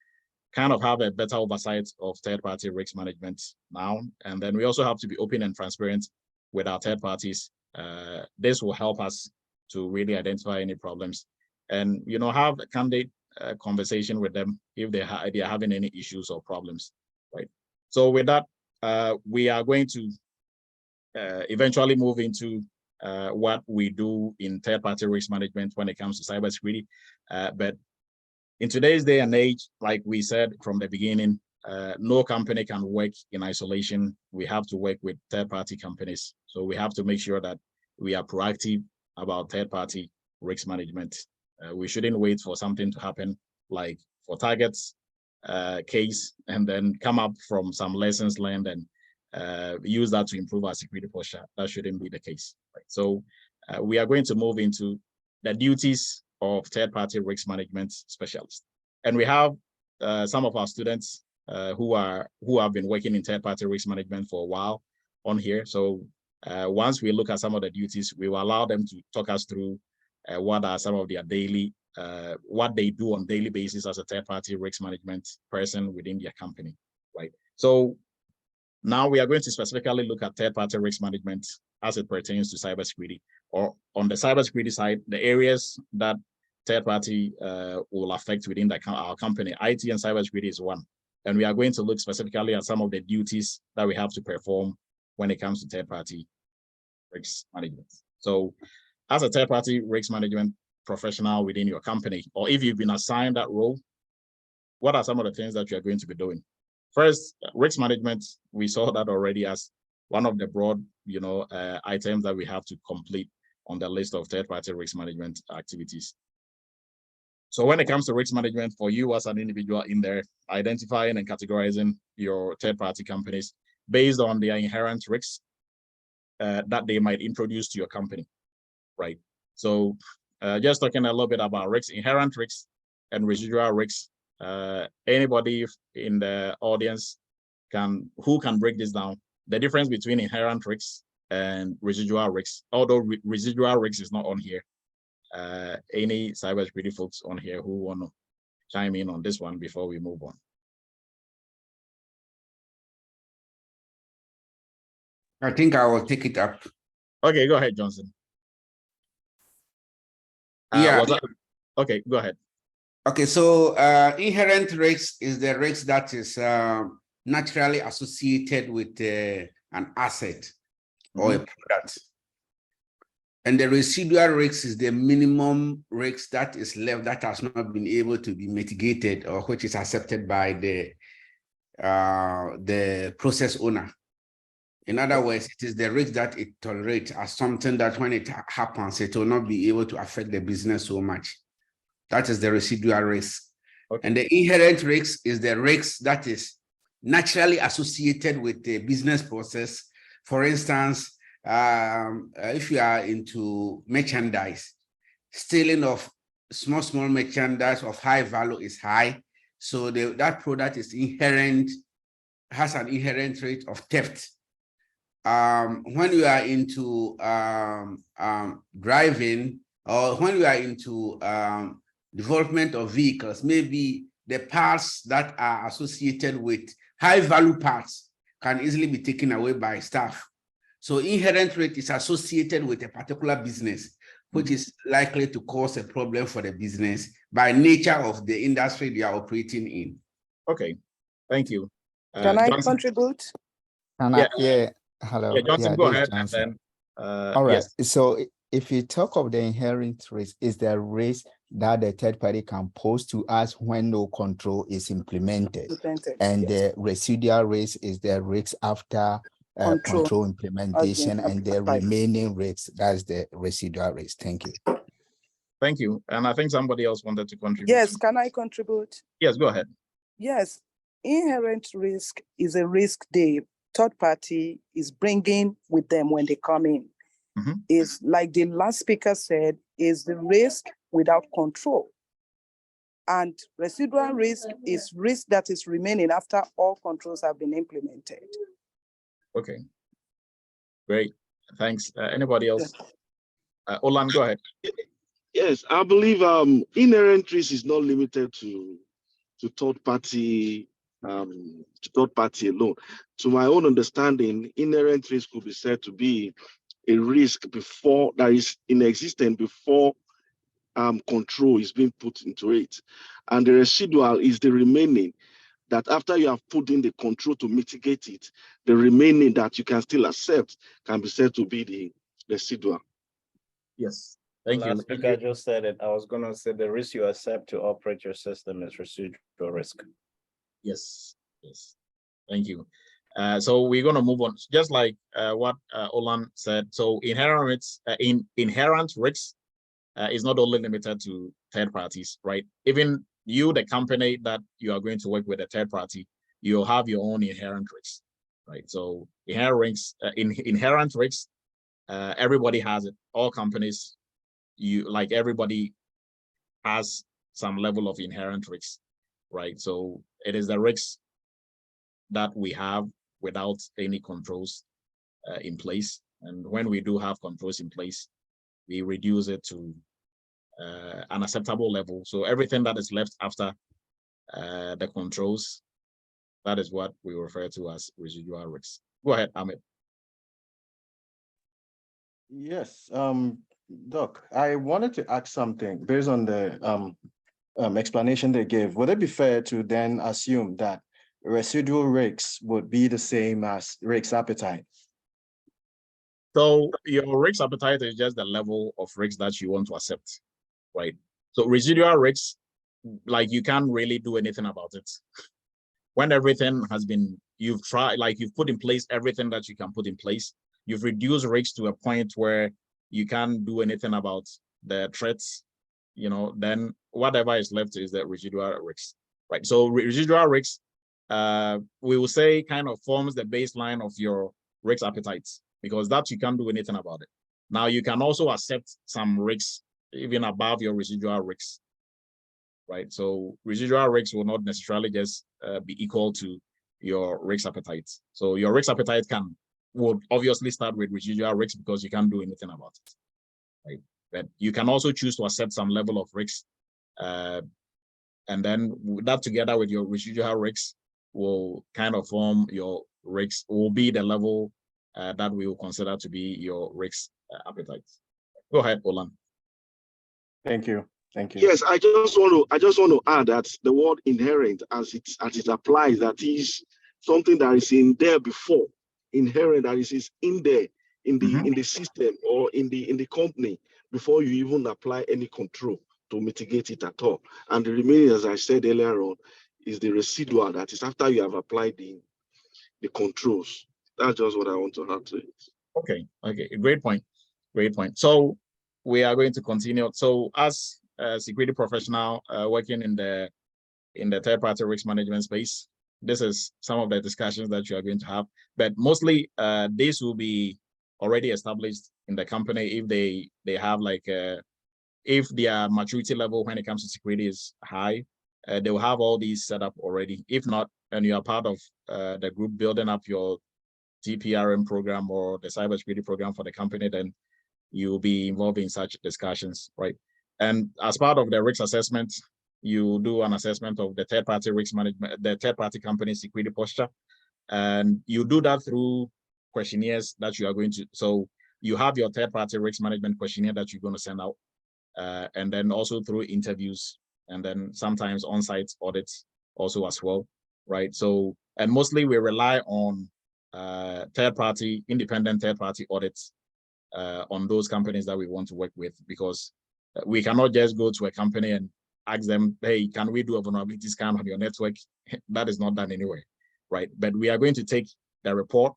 S1: kind of have a better oversight of third-party risk management now. And then we also have to be open and transparent with our third parties. This will help us to really identify any problems and, have a candid conversation with them if they are having any issues or problems, right? So with that, we are going to eventually move into what we do in third-party risk management when it comes to cybersecurity. But in today's day and age, like we said from the beginning, no company can work in isolation. We have to work with third-party companies. So we have to make sure that we are proactive about third-party risk management. We shouldn't wait for something to happen, like for Target's case, and then come up from some lessons learned and use that to improve our security posture. That shouldn't be the case. Right? So we are going to move into the duties of third-party risk management specialists. And we have some of our students who have been working in third-party risk management for a while on here. So once we look at some of the duties, we will allow them to talk us through what are some of their daily, what they do on daily basis as a third-party risk management person within their company, right? So now we are going to specifically look at third-party risk management as it pertains to cybersecurity, or on the cybersecurity side, the areas that third-party will affect within our company. IT and cybersecurity is one. And we are going to look specifically at some of the duties that we have to perform when it comes to third-party risk management. So as a third-party risk management professional within your company, or if you've been assigned that role, what are some of the things that you're going to be doing? First, risk management, we saw that already as one of the broad, items that we have to complete on the list of third-party risk management activities. So when it comes to risk management for you as an individual in there, identifying and categorizing your third-party companies based on their inherent risks that they might introduce to your company, right? So just talking a little bit about risks, inherent risks and residual risks. Anybody in the audience who can break this down? The difference between inherent risks and residual risks, although residual risks is not on here. Any cybersecurity folks on here who want to chime in on this one before we move on?
S2: I think I will take it up.
S1: Okay, go ahead, Johnson. Okay, go ahead.
S2: Okay, so inherent risk is the risk that is naturally associated with an asset or a product. And the residual risk is the minimum risk that is left that has not been able to be mitigated or which is accepted by the process owner. In other words, it is the risk that it tolerates as something that when it happens, it will not be able to affect the business so much. That is the residual risk. Okay. And the inherent risk is the risk that is naturally associated with the business process. For instance, if you are into merchandise, stealing of small merchandise of high value is high. So that product is has an inherent rate of theft. When you are into driving, or when you are into development of vehicles, maybe the parts that are associated with high value parts can easily be taken away by staff. So inherent rate is associated with a particular business, which is likely to cause a problem for the business by nature of the industry they are operating in.
S1: Okay, thank you.
S3: Can I
S4: contribute?
S3: Yeah. Hello.
S1: Yeah, Johnson, go ahead.
S4: Johnson.
S1: And then,
S4: all right.
S1: yes.
S4: So
S3: if you talk of the inherent risk, is the risk that the third party can pose to us when no control is implemented. And
S4: yes.
S3: the residual risk is the risk after control implementation, and the remaining risk, that's the residual risk. Thank you.
S1: Thank you. And I think somebody else wanted to contribute.
S4: Yes, can I contribute?
S1: Yes, go ahead.
S4: Yes, inherent risk is a risk the third party is bringing with them when they come in. Is like the last speaker said, is the risk without control. And residual risk is risk that is remaining after all controls have been implemented.
S1: Okay, great, thanks. Anybody else? Olan, go ahead.
S5: Yes, I believe inherent risk is not limited to third party alone. To my own understanding, inherent risk could be said to be a risk before that is in existence before control is being put into it, and the residual is the remaining that after you have put in the control to mitigate it, the remaining that you can still accept can be said to be the residual.
S1: Yes, thank you.
S6: Last speaker just said it. I was going to say the risk you accept to operate your system is residual risk.
S1: Yes, yes, thank you. So we're going to move on, just like what Olan said. So inherent risks, inherent risks is not only limited to third parties, right? Even you, the company that you are going to work with a third party, you'll have your own inherent risks, right? So inherent risks, everybody has it. All companies, everybody has some level of inherent risks, right? So it is the risks that we have without any controls in place. And when we do have controls in place, we reduce it to an acceptable level. So everything that is left after the controls, that is what we refer to as residual risks. Go ahead, Ahmed.
S7: Yes, Doc, I wanted to ask something based on the explanation they gave. Would it be fair to then assume that residual risks would be the same as risk appetite?
S1: So your risk appetite is just the level of risk that you want to accept, right? So residual risks, like you can't really do anything about it. When everything has been, you've tried, like you've put in place everything that you can put in place, you've reduced risks to a point where you can't do anything about the threats, then whatever is left is the residual risks, right? So residual risks, we will say kind of forms the baseline of your risk appetite, because that you can't do anything about it. Now you can also accept some risks even above your residual risks, right? So residual risks will not necessarily just be equal to your risk appetite. So your risk appetite would obviously start with residual risks because you can't do anything about it, right? But you can also choose to accept some level of risks, and then that together with your residual risks will kind of form your risks, will be the level that we will consider to be your risk appetite. Go ahead, Olan.
S7: Thank you. Thank you.
S5: Yes, I just want to add that the word inherent, as it applies, that is something that is in there before. Inherent, that is in there in the system or in the company before you even apply any control to mitigate it at all. And the remaining, as I said earlier on, is the residual, that is after you have applied the controls. That's just what I want to add to it.
S1: Okay, great point. So we are going to continue. So as a security professional working in the third-party risk management space, this is some of the discussions that you are going to have, but mostly this will be already established in the company if they have if their maturity level when it comes to security is high, they will have all these set up already. If not, and you are part of the group building up your TPRM program or the cybersecurity program for the company, then you'll be involved in such discussions, right? And as part of the risk assessment, you do an assessment of the third-party risk management, the third-party company security posture, and you do that through questionnaires that you are going to. So you have your third-party risk management questionnaire that you're going to send out, and then also through interviews, and then sometimes on-site audits also as well, right? So, and mostly we rely on independent third-party audits on those companies that we want to work with, because we cannot just go to a company and ask them, hey, can we do a vulnerability scan on your network? That is not done anyway, right? But we are going to take the report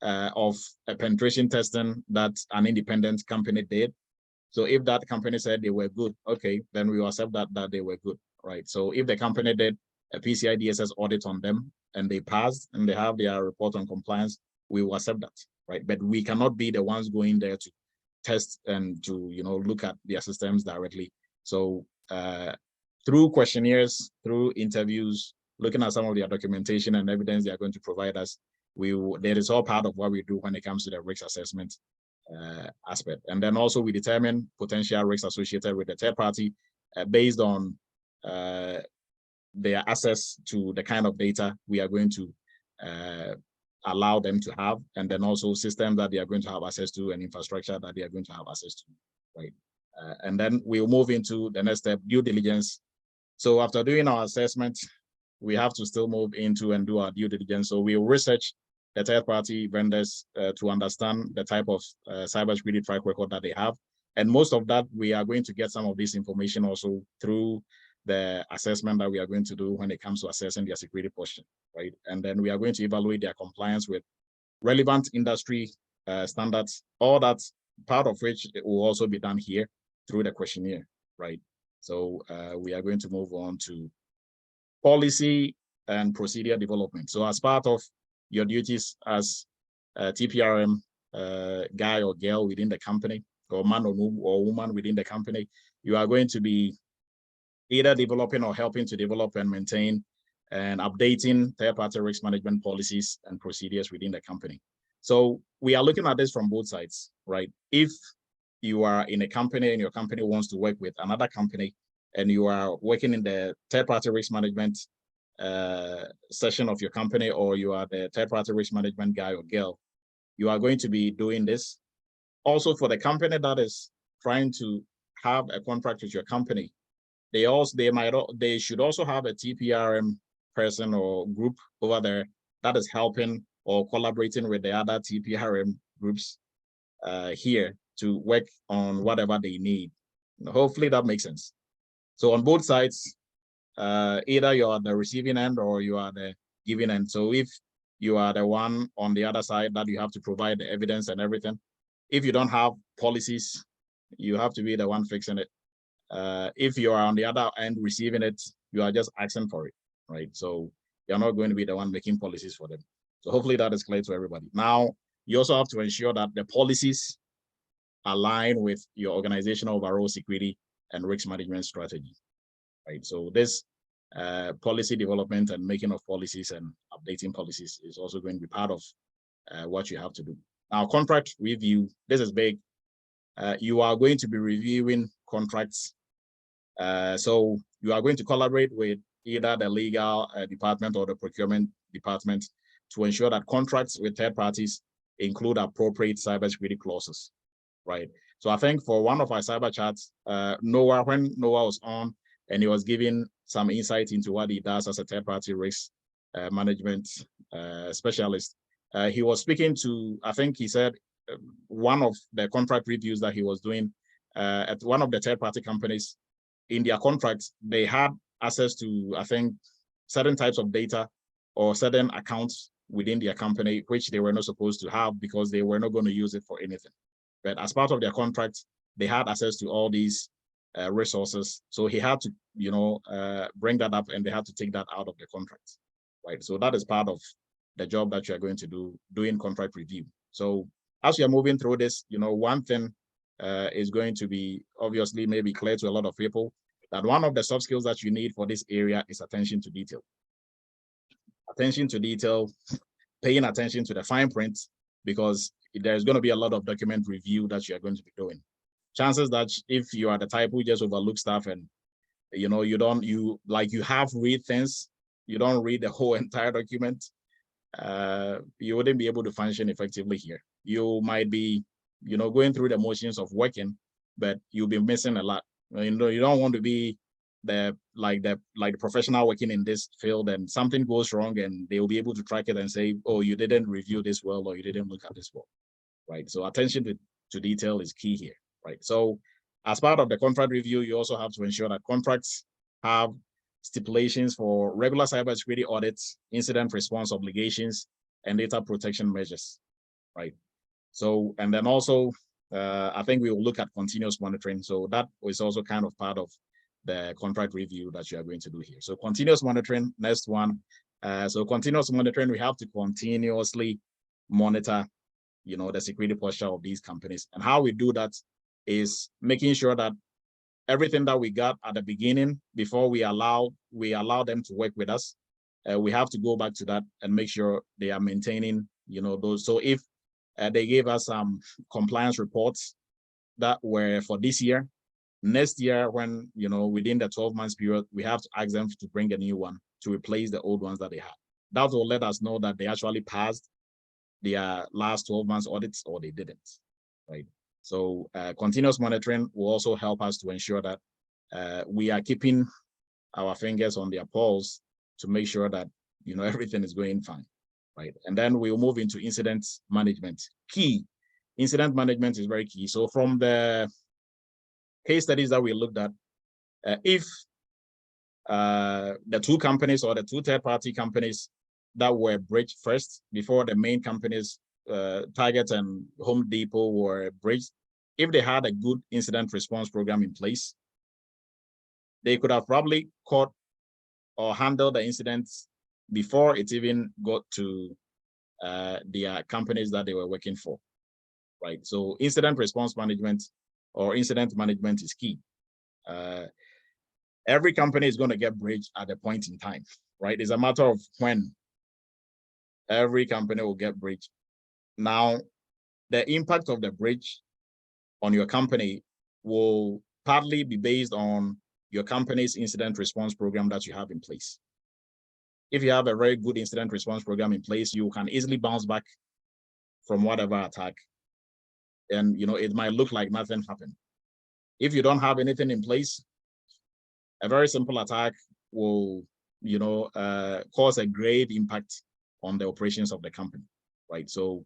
S1: of a penetration testing that an independent company did. So if that company said they were good, okay, then we will accept that they were good, right? So if the company did a PCI DSS audit on them and they passed and they have their report on compliance, we will accept that, right? But we cannot be the ones going there to test and to, you know, look at their systems directly. So through questionnaires, through interviews, looking at some of their documentation and evidence they are going to provide us, that is all part of what we do when it comes to the risk assessment aspect. And then also we determine potential risks associated with the third party based on their access to the kind of data we are going to allow them to have, and then also systems that they are going to have access to and infrastructure that they are going to have access to, right? And then we'll move into the next step, due diligence. So after doing our assessment, we have to still move into and do our due diligence. So we'll research the third-party vendors to understand the type of cybersecurity track record that they have. And most of that, we are going to get some of this information also through the assessment that we are going to do when it comes to assessing their security posture, right? And then we are going to evaluate their compliance with relevant industry standards, all that, part of which will also be done here through the questionnaire, right? So we are going to move on to policy and procedure development. So as part of your duties as a TPRM guy or girl within the company, or man or woman within the company, you are going to be either developing or helping to develop and maintain and updating third-party risk management policies and procedures within the company. So we are looking at this from both sides, right? If you are in a company and your company wants to work with another company and you are working in the third-party risk management session of your company, or you are the third-party risk management guy or girl, you are going to be doing this. Also for the company that is trying to have a contract with your company, they should also have a TPRM person or group over there that is helping or collaborating with the other TPRM groups here to work on whatever they need. Hopefully that makes sense. So on both sides, either you are the receiving end or you are the giving end. So if you are the one on the other side that you have to provide the evidence and everything, if you don't have policies, you have to be the one fixing it. If you are on the other end receiving it, you are just asking for it, right? So you're not going to be the one making policies for them. So hopefully that is clear to everybody. Now, you also have to ensure that the policies align with your organizational overall security and risk management strategy, right? So this policy development and making of policies and updating policies is also going to be part of what you have to do. Now, contract review, this is big. You are going to be reviewing contracts. So you are going to collaborate with either the legal department or the procurement department to ensure that contracts with third parties include appropriate cybersecurity clauses, right? So I think for one of our cyber chats, Noah, when Noah was on and he was giving some insight into what he does as a third-party risk management specialist, he was speaking to, I think he said, one of the contract reviews that he was doing at one of the third-party companies. In their contracts, they had access to, I think, certain types of data or certain accounts within their company, which they were not supposed to have because they were not going to use it for anything. But as part of their contract, they had access to all these resources. So he had to, you know, bring that up, and they had to take that out of the contract, right? So that is part of the job that you are going to do, doing contract review. So as you're moving through this, you know, one thing is going to be obviously maybe clear to a lot of people that one of the soft skills that you need for this area is attention to detail. Attention to detail, paying attention to the fine print, because there's going to be a lot of document review that you are going to be doing. Chances that if you are the type who just overlook stuff and, you know, you have read things, you don't read the whole entire document, you wouldn't be able to function effectively here. You might be, you know, going through the motions of working, but you'll be missing a lot. You know, you don't want to be the professional working in this field and something goes wrong and they'll be able to track it and say, oh, you didn't review this well, or you didn't look at this well, right? So attention to detail is key here, right? So as part of the contract review, you also have to ensure that contracts have stipulations for regular cybersecurity audits, incident response obligations, and data protection measures, right? So, and then also, I think we will look at continuous monitoring. So that is also kind of part of the contract review that you are going to do here. So continuous monitoring, next one. So continuous monitoring, we have to continuously monitor, you know, the security posture of these companies. And how we do that is making sure that everything that we got at the beginning, before we allow them to work with us, we have to go back to that and make sure they are maintaining, you know, those. So if they gave us some compliance reports that were for this year, next year, when, you know, within the 12 months period, we have to ask them to bring a new one to replace the old ones that they had. That will let us know that they actually passed their last 12 months audits or they didn't, right? So continuous monitoring will also help us to ensure that we are keeping our fingers on their pulse to make sure that, you know, everything is going fine, right? And then we'll move into incident management. Key, incident management is very key. So from the case studies that we looked at, if the two companies or the two third-party companies that were breached first before the main companies, Target and Home Depot, were breached, if they had a good incident response program in place, they could have probably caught or handled the incidents before it even got to their companies that they were working for, right? So incident response management or incident management is key. Every company is going to get breached at a point in time, right? It's a matter of when every company will get breached. Now, the impact of the breach on your company will partly be based on your company's incident response program that you have in place. If you have a very good incident response program in place, you can easily bounce back from whatever attack. And, you know, it might look like nothing happened. If you don't have anything in place, a very simple attack will, you know, cause a grave impact on the operations of the company, right? So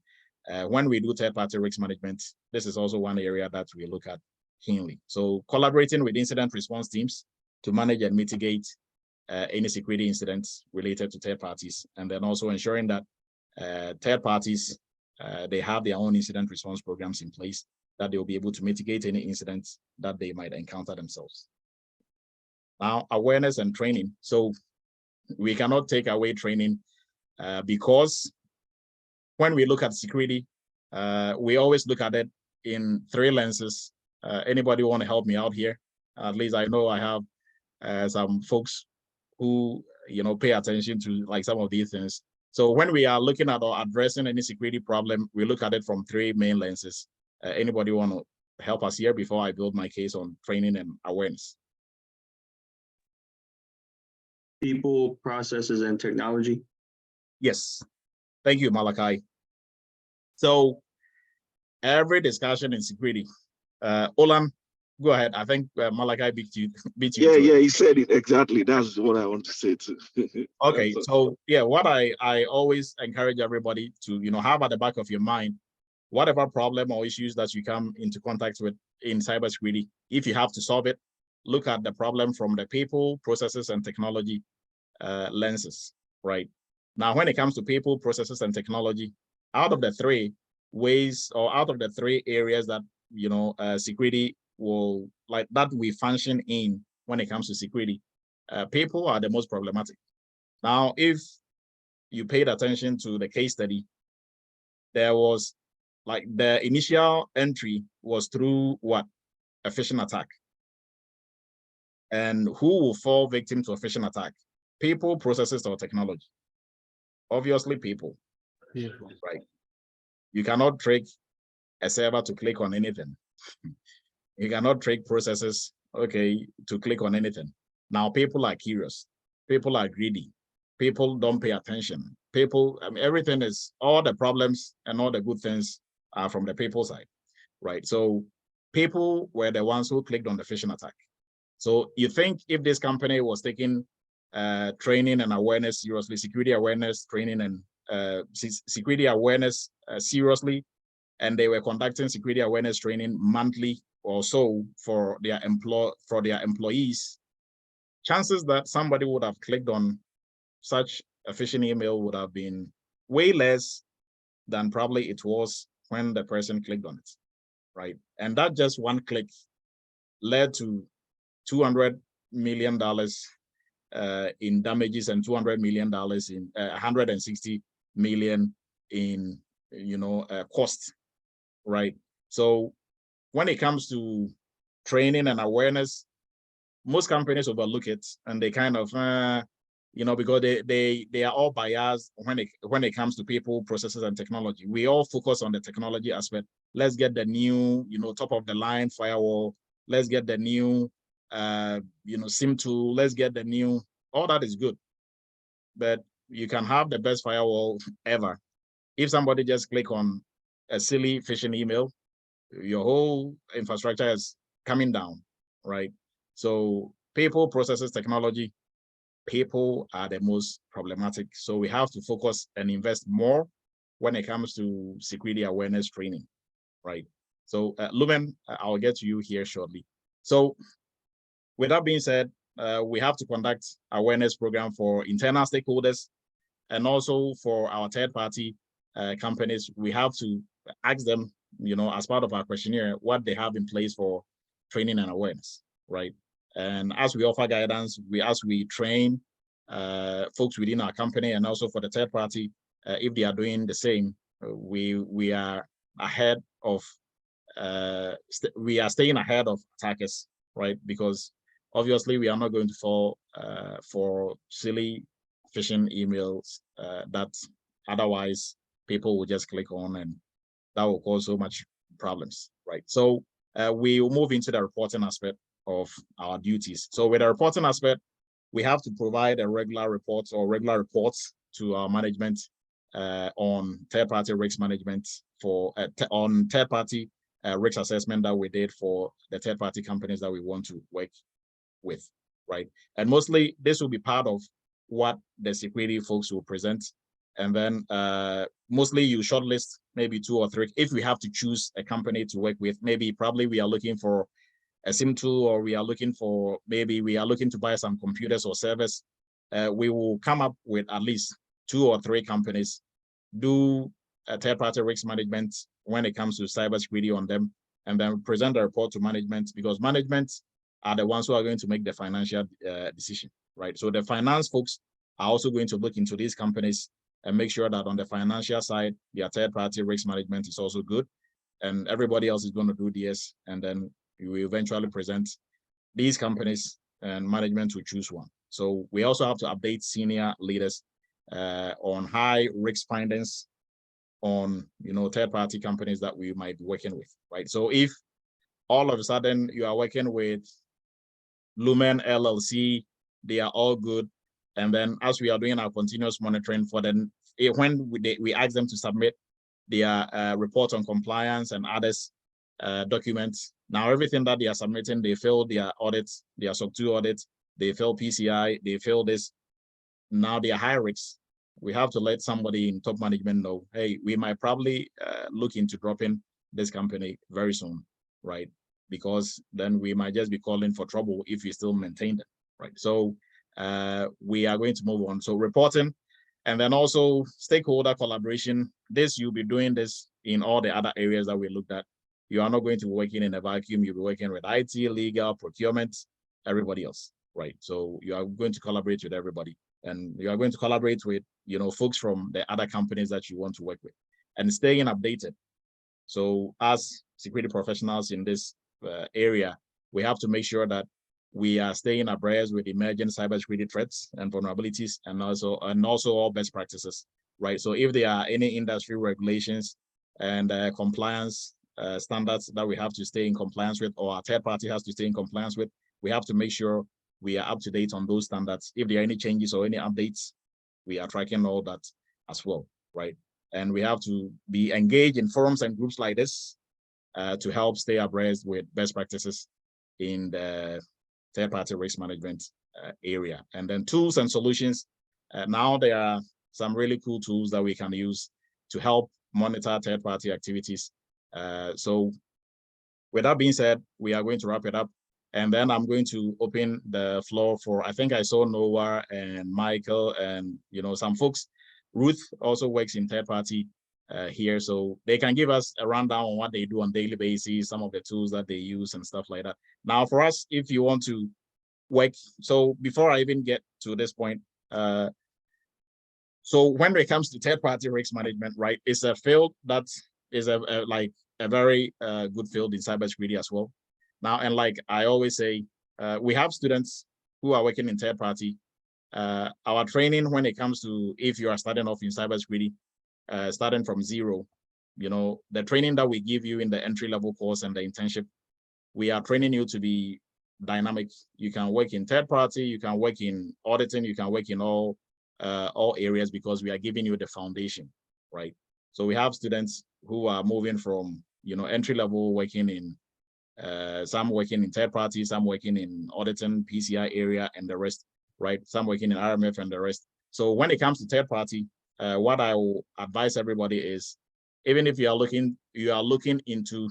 S1: when we do third-party risk management, this is also one area that we look at keenly. So collaborating with incident response teams to manage and mitigate any security incidents related to third parties, and then also ensuring that third parties, they have their own incident response programs in place that they'll be able to mitigate any incidents that they might encounter themselves. Now, awareness and training. So we cannot take away training because when we look at security, we always look at it in three lenses. Anybody want to help me out here? At least I know I have some folks who, you know, pay attention to like some of these things. So when we are looking at or addressing any security problem, we look at it from three main lenses. Anybody want to help us here before I build my case on training and awareness?
S8: People, processes, and technology.
S1: Yes. Thank you, Malachi. So every discussion in security, Olan, go ahead. I think Malachi beat you.
S5: Yeah, he said it exactly. That's what I want to say too.
S1: Okay, so yeah, what I always encourage everybody to, you know, have at the back of your mind, whatever problem or issues that you come into contact with in cybersecurity, if you have to solve it, look at the problem from the people, processes, and technology lenses, right? Now, when it comes to people, processes, and technology, out of the three ways or out of the three areas that, you know, security will like that we function in when it comes to security, people are the most problematic. Now, if you paid attention to the case study, there was like the initial entry was through what? A phishing attack. And who will fall victim to a phishing attack? People, processes, or technology? Obviously, people. Right? You cannot trick a server to click on anything. You cannot trick processes, okay, to click on anything. Now, people are curious. People are greedy. People don't pay attention. People, I mean, everything is, all the problems and all the good things are from the people side, right? So people were the ones who clicked on the phishing attack. So you think if this company was taking training and awareness seriously, security awareness, training and security awareness seriously, and they were conducting security awareness training monthly or so for their employees, chances that somebody would have clicked on such a phishing email would have been way less than probably it was when the person clicked on it, right? And that just one click led to $200 million in damages and $200 million in 160 million in cost, right? So when it comes to training and awareness, most companies overlook it and they kind of because they are all biased when it comes to people, processes, and technology. We all focus on the technology aspect. Let's get the new top of the line firewall. Let's get the new SIM tool. Let's get the new, all that is good, but you can have the best firewall ever. If somebody just click on a silly phishing email, your whole infrastructure is coming down, right? So people, processes, technology, people are the most problematic. So we have to focus and invest more when it comes to security awareness training, right? So Lumen, I'll get to you here shortly. So with that being said, we have to conduct awareness program for internal stakeholders and also for our third-party companies. We have to ask them, as part of our questionnaire, what they have in place for training and awareness, right? And as we offer guidance, as we train folks within our company and also for the third party, if they are doing the same, we are ahead of, we are staying ahead of attackers, right? Because obviously we are not going to fall for silly phishing emails that otherwise people will just click on, and that will cause so much problems, right? So we will move into the reporting aspect of our duties. So with the reporting aspect, we have to provide a regular reports to our management on third-party risk management on third-party risk assessment that we did for the third-party companies that we want to work with, right? And mostly this will be part of what the security folks will present. And then mostly you shortlist maybe 2 or 3. If we have to choose a company to work with, probably we are looking for a SIM tool, or we are looking to buy some computers or servers. We will come up with at least 2 or 3 companies, do a third-party risk management when it comes to cybersecurity on them, and then present a report to management, because management are the ones who are going to make the financial decision, right? So the finance folks are also going to look into these companies and make sure that on the financial side, their third-party risk management is also good, and everybody else is going to do this, and then we will eventually present these companies and management to choose one. So we also have to update senior leaders on high risk findings on third-party companies that we might be working with, right? So if all of a sudden you are working with Lumen LLC, they are all good, and then as we are doing our continuous monitoring for them, when we ask them to submit their report on compliance and others documents, now everything that they are submitting, they fail their audits, their SOC 2 audits, they fail PCI, they fail this. Now they are high risk. We have to let somebody in top management know, hey, we might probably look into dropping this company very soon, right? Because then we might just be calling for trouble if we still maintain them, right? So we are going to move on. So reporting, and then also stakeholder collaboration. This, you'll be doing this in all the other areas that we looked at. You are not going to be working in a vacuum. You'll be working with IT, legal, procurement, everybody else, right? So you are going to collaborate with everybody, and you are going to collaborate with folks from the other companies that you want to work with, and staying updated. So as security professionals in this area, we have to make sure that we are staying abreast with emerging cybersecurity threats and vulnerabilities, and also all best practices, right? So if there are any industry regulations and compliance standards that we have to stay in compliance with, or our third party has to stay in compliance with, we have to make sure we are up to date on those standards. If there are any changes or any updates, we are tracking all that as well, right? And we have to be engaged in forums and groups like this to help stay abreast with best practices in the third-party risk management area. And then tools and solutions. Now there are some really cool tools that we can use to help monitor third-party activities So with that being said, we are going to wrap it up. And then I'm going to open the floor for, I think I saw Noah and Michael and, some folks. Ruth also works in third party here. So they can give us a rundown on what they do on daily basis, some of the tools that they use and stuff like that. Now for us, if you want to work, so before I even get to this point, so when it comes to third party risk management, right, it's a field that is a very good field in cybersecurity as well. Now, and like I always say, we have students who are working in third party. Our training when it comes to if you are starting off in cybersecurity, starting from zero, the training that we give you in the entry-level course and the internship, we are training you to be dynamic. You can work in third party, you can work in auditing, you can work in all areas because we are giving you the foundation, right? So we have students who are moving from, entry level working in, some working in third party, some working in auditing, PCI area and the rest, right? Some working in RMF and the rest. So when it comes to third party, what I will advise everybody is, even if you are looking into,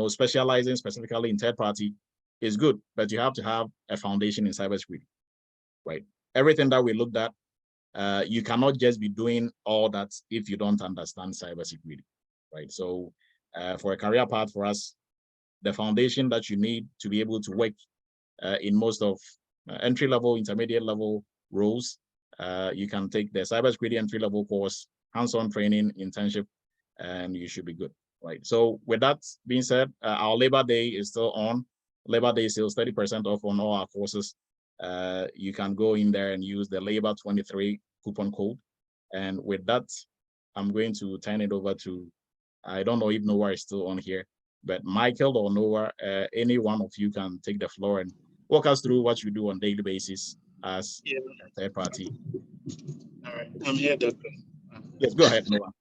S1: specializing specifically in third party is good, but you have to have a foundation in cybersecurity, right? Everything that we looked at, you cannot just be doing all that if you don't understand cybersecurity, right? So for a career path for us, the foundation that you need to be able to work in most of entry-level, intermediate level roles, you can take the cybersecurity entry-level course, hands-on training, internship, and you should be good, right? So with that being said, our Labor Day is still on. Labor Day sales 30% off on all our courses. You can go in there and use the Labor 23 coupon code. And with that, I'm going to turn it over to, I don't know if Noah is still on here, but Michael or Noah, any one of you can take the floor and walk us through what you do on a daily basis as a third party.
S9: All right, I'm here, Doctor.
S1: Yes, go ahead, Noah.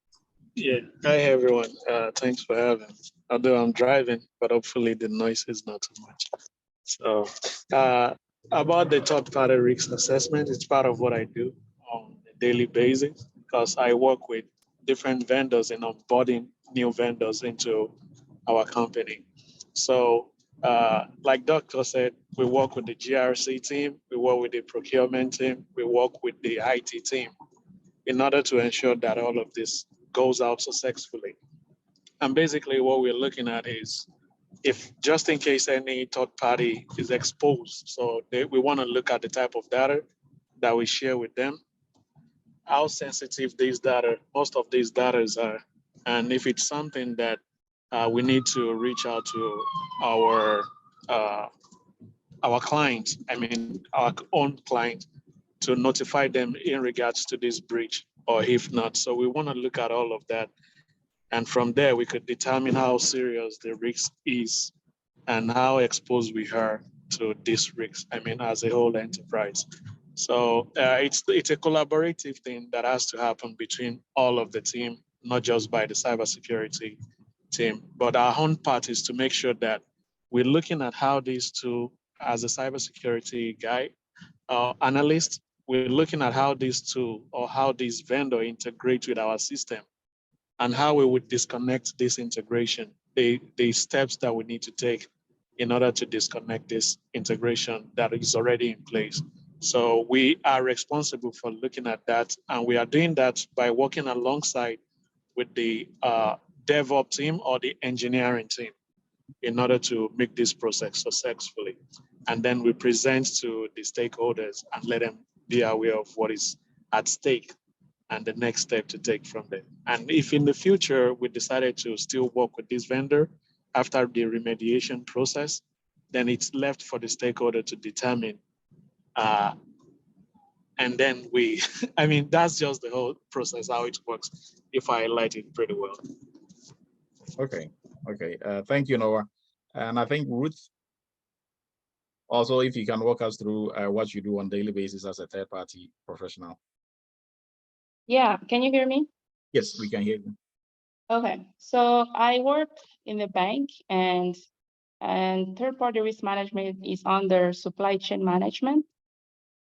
S9: Yeah, hi everyone. Thanks for having me. Although I'm driving, but hopefully the noise is not too much. So about the third party risk assessment, it's part of what I do on a daily basis because I work with different vendors in onboarding new vendors into our company. So like Doctor said, we work with the GRC team, we work with the procurement team, we work with the IT team in order to ensure that all of this goes out successfully. And basically what we're looking at is if just in case any third party is exposed, so we want to look at the type of data that we share with them, how sensitive these data, most of these data are, and if it's something that we need to reach out to our client, I mean our own client, to notify them in regards to this breach, or if not. So we want to look at all of that. And from there, we could determine how serious the risk is and how exposed we are to this risk, I mean, as a whole enterprise. So it's a collaborative thing that has to happen between all of the team, not just by the cybersecurity team, but our own part is to make sure that we're looking at how these two, as a cybersecurity guy, analyst, we're looking at how these two or how these vendor integrate with our system and how we would disconnect this integration, the steps that we need to take in order to disconnect this integration that is already in place. So we are responsible for looking at that, and we are doing that by working alongside with the DevOps team or the engineering team in order to make this process successfully. And then we present to the stakeholders and let them be aware of what is at stake and the next step to take from there. And if in the future we decided to still work with this vendor after the remediation process, then it's left for the stakeholder to determine. And then we, I mean, that's just the whole process, how it works, if I highlight it pretty well.
S1: Okay, thank you, Noah. And I think Ruth, also, if you can walk us through what you do on a daily basis as a third-party professional.
S10: Yeah, can you hear me?
S1: Yes, we can hear you.
S10: Okay, so I work in the bank, and third-party risk management is under supply chain management.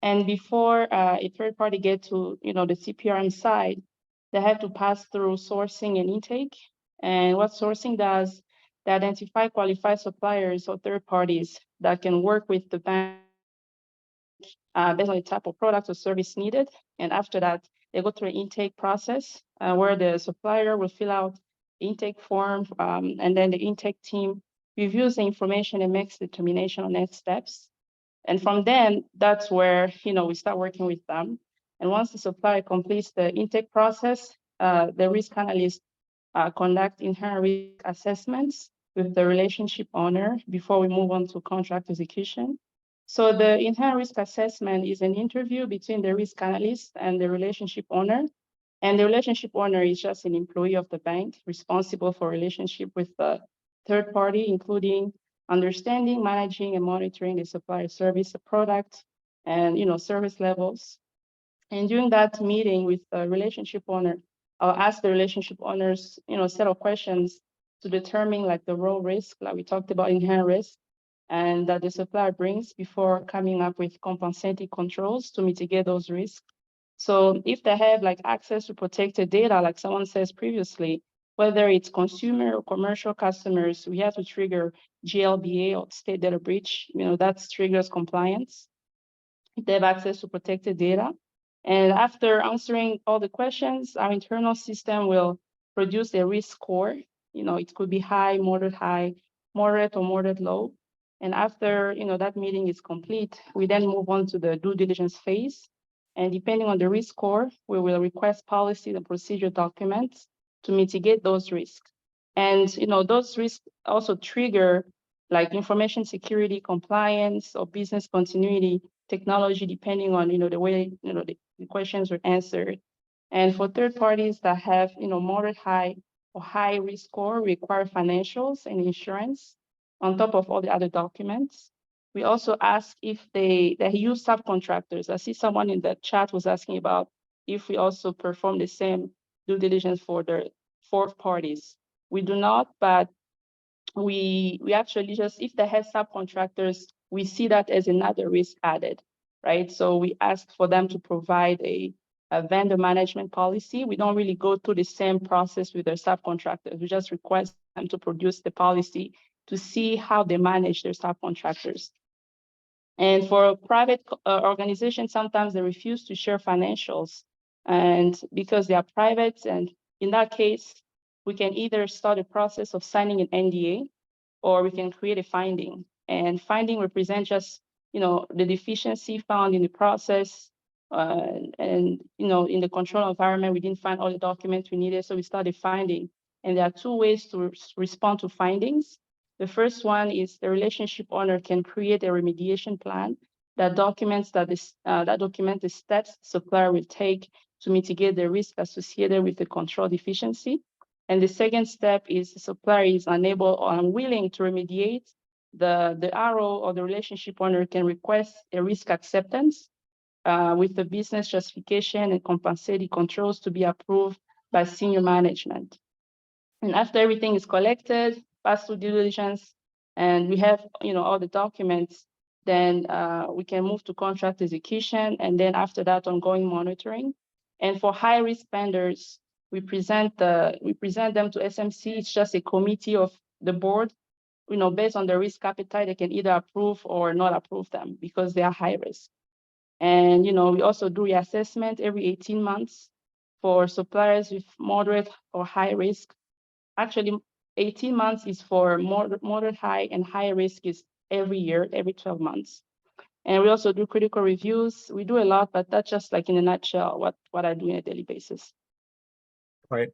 S10: And before a third party get to the CPRM side, they have to pass through sourcing and intake. And what sourcing does, they identify qualified suppliers or third parties that can work with the bank based on the type of product or service needed. And after that, they go through an intake process where the supplier will fill out the intake form, and then the intake team reviews the information and makes determination on next steps. And from then, that's where we start working with them. And once the supplier completes the intake process, the risk analyst conduct inherent risk assessments with the relationship owner before we move on to contract execution. So the inherent risk assessment is an interview between the risk analyst and the relationship owner. And the relationship owner is just an employee of the bank responsible for relationship with the third party, including understanding, managing, and monitoring the supplier service, the product, and service levels. And during that meeting with the relationship owner, I'll ask the relationship owners, set of questions to determine like the raw risk, like we talked about inherent risk, and that the supplier brings before coming up with compensating controls to mitigate those risks. So if they have like access to protected data, like someone says previously, whether it's consumer or commercial customers, we have to trigger GLBA or state data breach, that triggers compliance. If they have access to protected data. And after answering all the questions, our internal system will produce a risk score. It could be high, moderate, or moderate low. And after that meeting is complete, we then move on to the due diligence phase. And depending on the risk score, we will request policy and procedure documents to mitigate those risks. And those risks also trigger like information security, compliance, or business continuity technology, depending on the way the questions were answered. And for third parties that have moderate, high, or high risk score, require financials and insurance on top of all the other documents. We also ask if they use subcontractors. I see someone in the chat was asking about if we also perform the same due diligence for the fourth parties. We do not, but we actually just, if they have subcontractors, we see that as another risk added, right? So we ask for them to provide a vendor management policy. We don't really go through the same process with their subcontractors. We just request them to produce the policy to see how they manage their subcontractors. And for private organizations, sometimes they refuse to share financials, and because they are private. And in that case, we can either start a process of signing an NDA, or we can create a finding. And finding represents just the deficiency found in the process, and in the control environment, we didn't find all the documents we needed, so we started finding. And there are two ways to respond to findings. The first one is the relationship owner can create a remediation plan that documents the steps supplier will take to mitigate the risk associated with the control deficiency. And the second step is the supplier is unable or unwilling to remediate. The RO or the relationship owner can request a risk acceptance with the business justification and compensating controls to be approved by senior management. And after everything is collected, passed through due diligence, and we have all the documents, then we can move to contract execution, and then after that, ongoing monitoring. And for high risk vendors, we present them to SMC. It's just a committee of the board. Based on the risk appetite, they can either approve or not approve them because they are high risk. And we also do reassessment every 18 months for suppliers with moderate or high risk. Actually, 18 months is for moderate, high, and high risk is every year, every 12 months. And we also do critical reviews. We do a lot, but that's just like in a nutshell what I do on a daily basis.
S1: Right.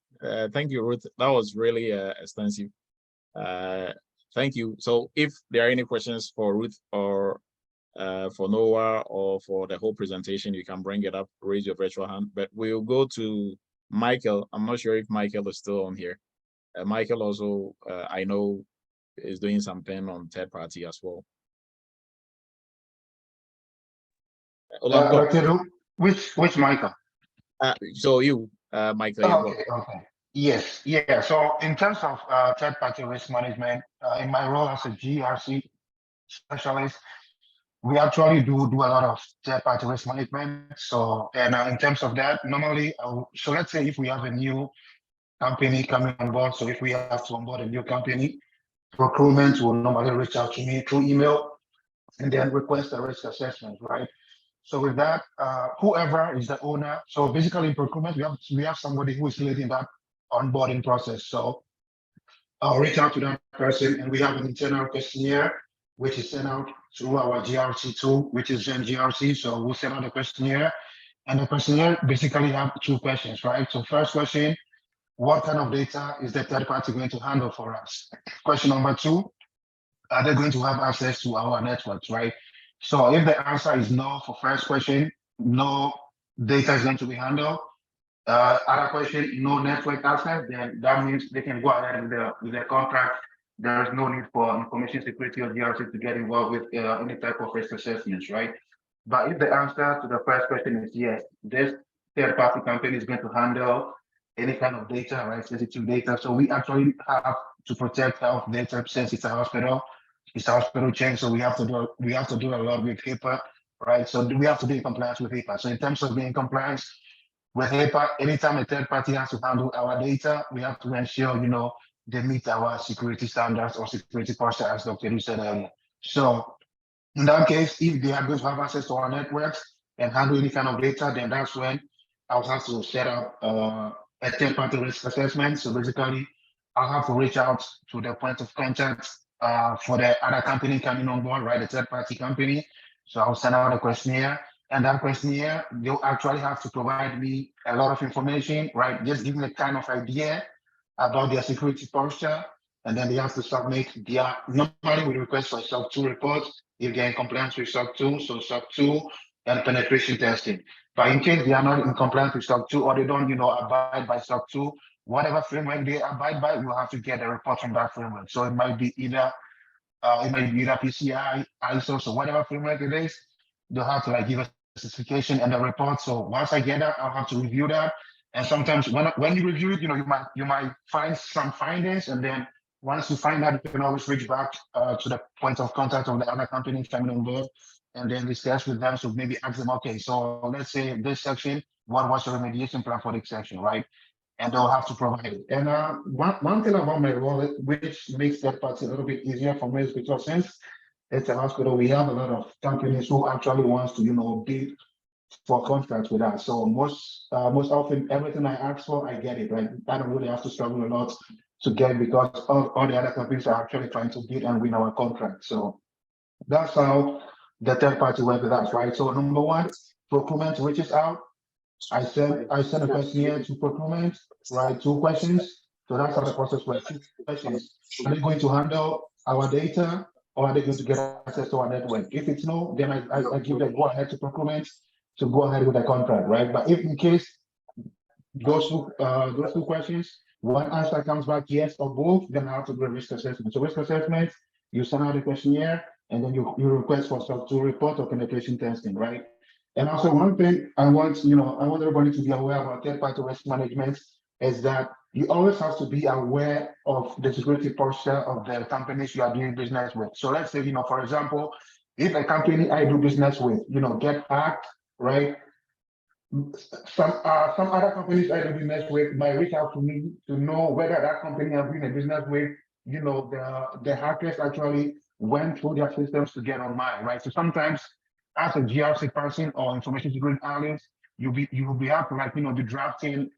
S1: Thank you, Ruth. That was really extensive. Thank you. So if there are any questions for Ruth or for Noah or for the whole presentation, you can bring it up, raise your virtual hand. But we'll go to Michael. I'm not sure if Michael is still on here. Michael also, I know, is doing something on third party as well.
S11: Which Michael?
S1: So you, Michael.
S11: Okay. Yes. Yeah. So in terms of third party risk management, in my role as a GRC specialist, we actually do a lot of third party risk management. So, and in terms of that, normally, so let's say if we have a new company coming on board. So if we have to onboard a new company, procurement will normally reach out to me through email and then request a risk assessment, right? So with that, whoever is the owner, so basically in procurement, we have somebody who is leading that onboarding process. So I'll reach out to that person, and we have an internal questionnaire which is sent out through our GRC tool, which is Gen GRC. So we'll send out the questionnaire, and the questionnaire basically have 2 questions, right? So first question, what kind of data is the third party going to handle for us? Question number 2, are they going to have access to our networks, right? So if the answer is no for first question, no data is going to be handled. Other question, no network access, then that means they can go ahead with the contract. There is no need for information security or GRC to get involved with any type of risk assessments, right? But if the answer to the first question is yes, this third party company is going to handle any kind of data, right? Sensitive data. So we actually have to protect health data since it's a hospital chain. So we have to do a lot with HIPAA, right? So we have to be in compliance with HIPAA. So in terms of being in compliance with HIPAA, anytime a third party has to handle our data, we have to ensure, they meet our security standards or security posture, as Dr. Yu said earlier. So in that case, if they are going to have access to our networks and handle any kind of data, then that's when I'll have to set up a third party risk assessment. So basically, I'll have to reach out to the point of contact for the other company coming on board, right? The third party company. So I'll send out a questionnaire, and that questionnaire, they'll actually have to provide me a lot of information, right? Just give me a kind of idea about their security posture, and then they have to submit normally we request for SOC 2 reports if they're in compliance with SOC 2, so SOC 2 and penetration testing. But in case they are not in compliance with SOC 2 or they don't, abide by SOC 2, whatever framework they abide by, we'll have to get a report from that framework. So it might be either PCI, ISO, so whatever framework it is, they'll have to give a specification and a report. So once I get that, I'll have to review that. And sometimes when you review it, you might find some findings, and then once you find that, you can always reach back to the point of contact of the other company coming on board, and then discuss with them. So maybe ask them, okay, so let's say this section, what was your remediation plan for this section, right? And they'll have to provide it. And one thing about my role, which makes that part a little bit easier for me, is because since it's a hospital, we have a lot of companies who actually wants to, bid for contracts with us. So most often, everything I ask for, I get it, right? I don't really have to struggle a lot to get it, because all the other companies are actually trying to bid and win our contract. So that's how the third party works with us, right? So number 1, procurement reaches out. I send a questionnaire to procurement, right? 2 questions. So that's how the process works. 2 questions. Are they going to handle our data, or are they going to get access to our network? If it's no, then I give the go ahead to procurement to go ahead with the contract, right? But if in case those two questions, one answer comes back yes or both, then I have to do a risk assessment. So risk assessment, you send out a questionnaire, and then you request for SOC 2 report or penetration testing, right? And also one thing I want everybody to be aware about third-party risk management is that you always have to be aware of the security posture of the companies you are doing business with. So let's say, for example, if a company I do business with, get hacked, right? Some other companies I do business with might reach out to me to know whether that company I'm doing a business with, the hackers actually went through their systems to get on mine, right? So sometimes, as a GRC person or information security analyst, you'll be have to be drafting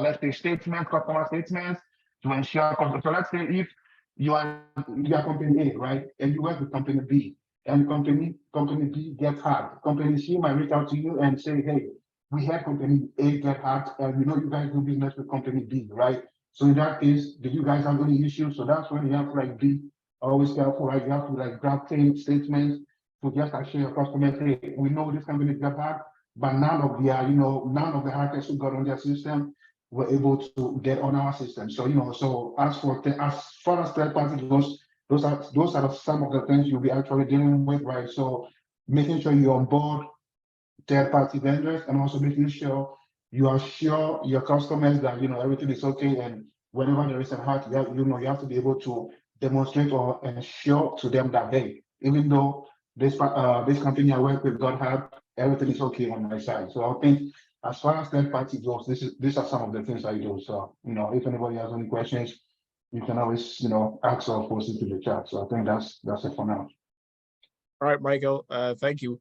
S11: let's say customer statements to ensure. So let's say if you are company A, right, and you work with company B, and company B gets hacked, company C might reach out to you and say, hey, we had company A get hacked, and we know you guys do business with company B, right? So in that case, did you guys have any issues? So that's when you have to be always careful, right? You have to drafting statements to just assure your customers, hey, we know this company got hacked, but none of the hackers who got on their system were able to get on our system. So so as far as third party goes, those are some of the things you'll be actually dealing with, right? So making sure you're on board third party vendors, and also making sure you assure your customers that everything is okay, and whenever there is a hack, you have to be able to demonstrate or ensure to them that, hey, even though this company I work with got hacked, everything is okay on my side. So I think as far as third party goes, these are some of the things I do. So, you know, if anybody has any questions, you can always, you know, ask or post it to the chat. So I think that's it for now.
S1: All right, Michael, thank you.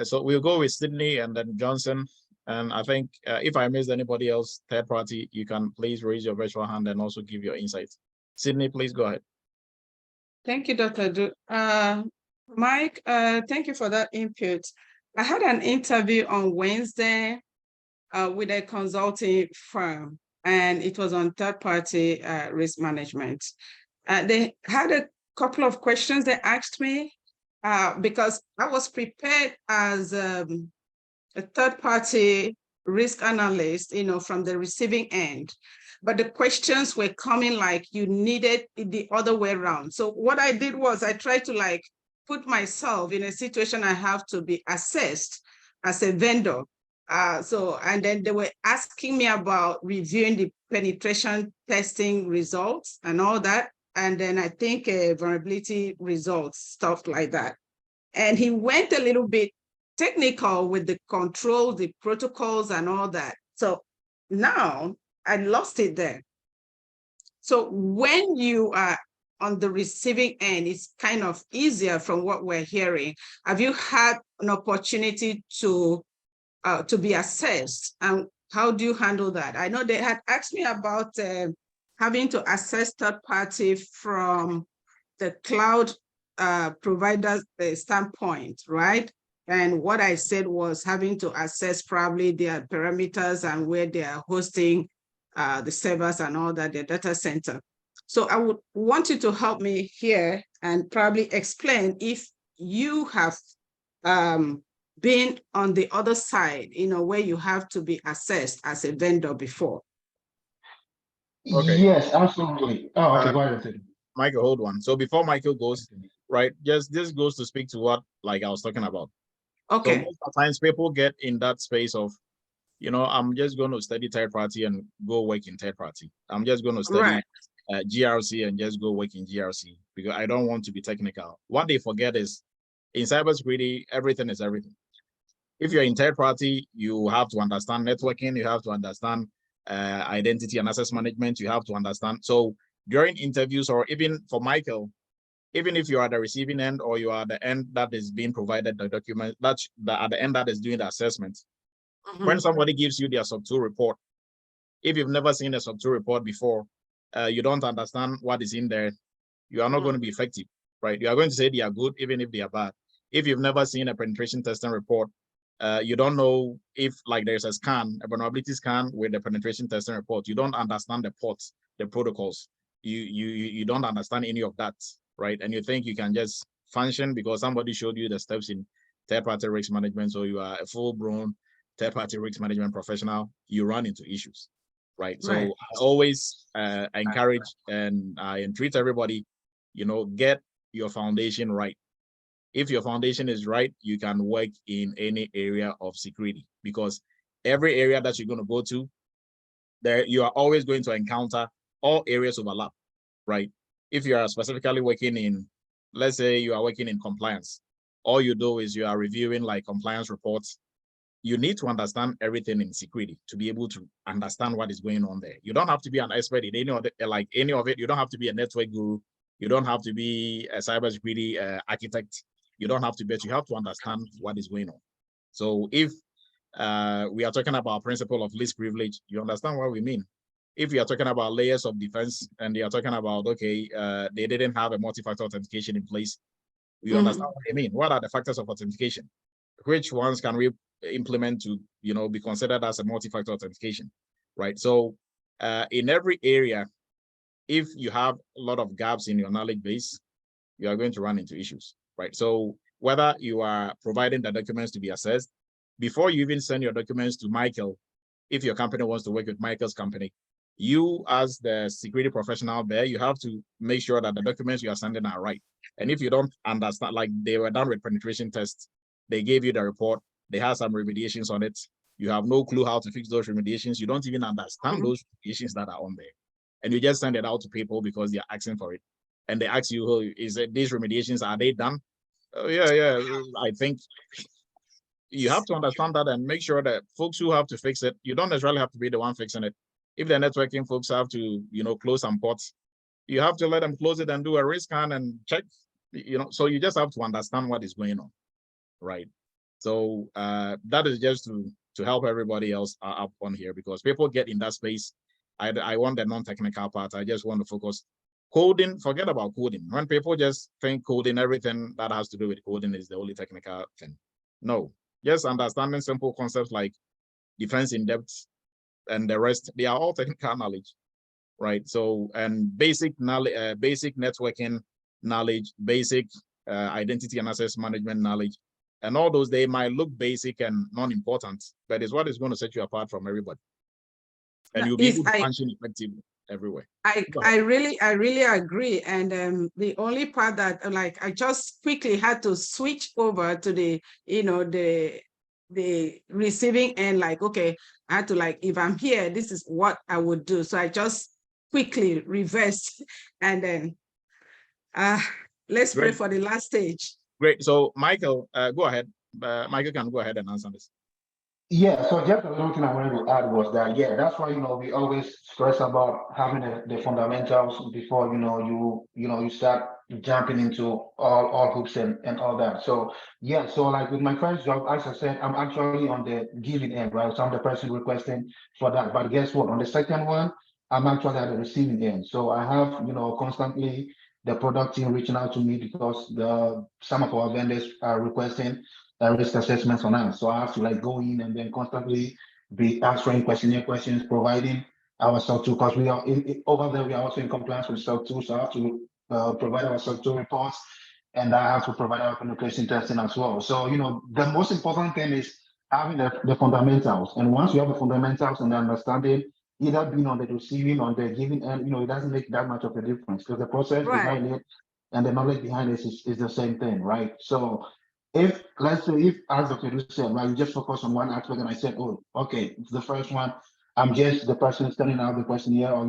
S1: So we'll go with Sydney and then Johnson. And I think if I missed anybody else, third party, you can please raise your virtual hand and also give your insights. Sydney, please go ahead.
S12: Thank you, Dr. Du. Mike, thank you for that input. I had an interview on Wednesday with a consulting firm, and it was on third-party risk management. They had a couple of questions they asked me because I was prepared as a third-party risk analyst, you know, from the receiving end. But the questions were coming like you needed it the other way around. So what I did was I tried to like put myself in a situation I have to be assessed as a vendor. And then they were asking me about reviewing the penetration testing results and all that. And then I think vulnerability results, stuff like that. And he went a little bit technical with the controls, the protocols and all that. So now I lost it there. So when you are on the receiving end, it's kind of easier from what we're hearing. Have you had an opportunity to be assessed, and how do you handle that? I know they had asked me about having to assess third party from the cloud provider standpoint, right? And what I said was having to assess probably their parameters and where they are hosting the servers and all that, the data center. So I would want you to help me here and probably explain if you have been on the other side, you know, where you have to be assessed as a vendor before.
S1: Okay.
S11: Yes, absolutely. Oh, okay, go ahead.
S1: Michael, hold on. So before Michael goes, right, just this goes to speak to what like I was talking about.
S12: Okay.
S1: So most of the times people get in that space of, you know, I'm just going to study third party and go work in third party. I'm just going to study GRC and just go work in GRC because I don't want to be technical. What they forget is in cybersecurity, everything is everything. If you're in third party, you have to understand networking, you have to understand identity and access management, you have to understand. So during interviews, or even for Michael, even if you are the receiving end or you are the end that is being provided the document, that's at the end that is doing the assessment. When somebody gives you their SOC 2 report, if you've never seen a SOC 2 report before, you don't understand what is in there, you are not going to be effective, right? You are going to say they are good, even if they are bad. If you've never seen a penetration testing report, you don't know if like there's a scan, a vulnerability scan with the penetration testing report, you don't understand the ports, the protocols. You don't understand any of that, right? And you think you can just function because somebody showed you the steps in third-party risk management, so you are a full-blown third-party risk management professional, you run into issues, right? So I always encourage and I entreat everybody, you know, get your foundation right. If your foundation is right, you can work in any area of security because every area that you're going to go to, there you are always going to encounter all areas overlap, right? If you are specifically working in, let's say you are working in compliance, all you do is you are reviewing like compliance reports. You need to understand everything in security to be able to understand what is going on there. You don't have to be an expert in any of it, like any of it. You don't have to be a network guru. You don't have to be a cybersecurity architect. You don't have to, but you have to understand what is going on. So if we are talking about principle of least privilege, you understand what we mean. If we are talking about layers of defense and they are talking about, okay, they didn't have a multi-factor authentication in place, you understand what they mean. What are the factors of authentication? Which ones can we implement to, you know, be considered as a multi-factor authentication, right? So in every area, if you have a lot of gaps in your knowledge base, you are going to run into issues, right? So whether you are providing the documents to be assessed, before you even send your documents to Michael, if your company wants to work with Michael's company, you as the security professional there, you have to make sure that the documents you are sending are right. And if you don't understand, like they were done with penetration tests, they gave you the report, they have some remediations on it, you have no clue how to fix those remediations, you don't even understand those remediations that are on there. And you just send it out to people because they're asking for it. And they ask you, oh, is it these remediations, are they done? Oh, yeah, I think you have to understand that and make sure that folks who have to fix it, you don't necessarily have to be the one fixing it. If the networking folks have to, close some ports, you have to let them close it and do a risk scan and check, so you just have to understand what is going on, right? So that is just to help everybody else up on here, because people get in that space. I want the non-technical part. I just want to focus. Coding, forget about coding. When people just think coding, everything that has to do with coding is the only technical thing. No, just understanding simple concepts like defense in depth and the rest, they are all technical knowledge, right? So, and basic knowledge, basic networking knowledge, basic identity and access management knowledge, and all those, they might look basic and non-important, but it's what is going to set you apart from everybody. And you'll be able to function effectively everywhere.
S12: I really agree. And the only part that I just quickly had to switch over to the receiving end, okay, I had to if I'm here, this is what I would do. So I just quickly reversed, and then let's pray for the last stage.
S1: Great. So Michael, go ahead. Michael can go ahead and answer this.
S11: Yeah, so just a little thing I wanted to add was that, yeah, that's why, we always stress about having the fundamentals before, you start jumping into all hoops and all that. So, yeah, so with my first job, as I said, I'm actually on the giving end, right? So I'm the person requesting for that. But guess what? On the second one, I'm actually at the receiving end. So I have, constantly the product team reaching out to me because some of our vendors are requesting risk assessments on us. So I have to go in and then constantly be answering questionnaire questions, providing our SOC 2, because we are over there, we are also in compliance with SOC 2. So I have to provide our SOC 2 reports, and I have to provide our penetration testing as well. So, the most important thing is having the fundamentals. And once you have the fundamentals and the understanding, either being on the receiving or the giving end, it doesn't make that much of a difference, because the process behind it and the knowledge behind it is the same thing, right? So if, let's say, as Dr. Du said, you just focus on one aspect, and I said, oh, okay, the first one, I'm just the person sending out the questionnaire or,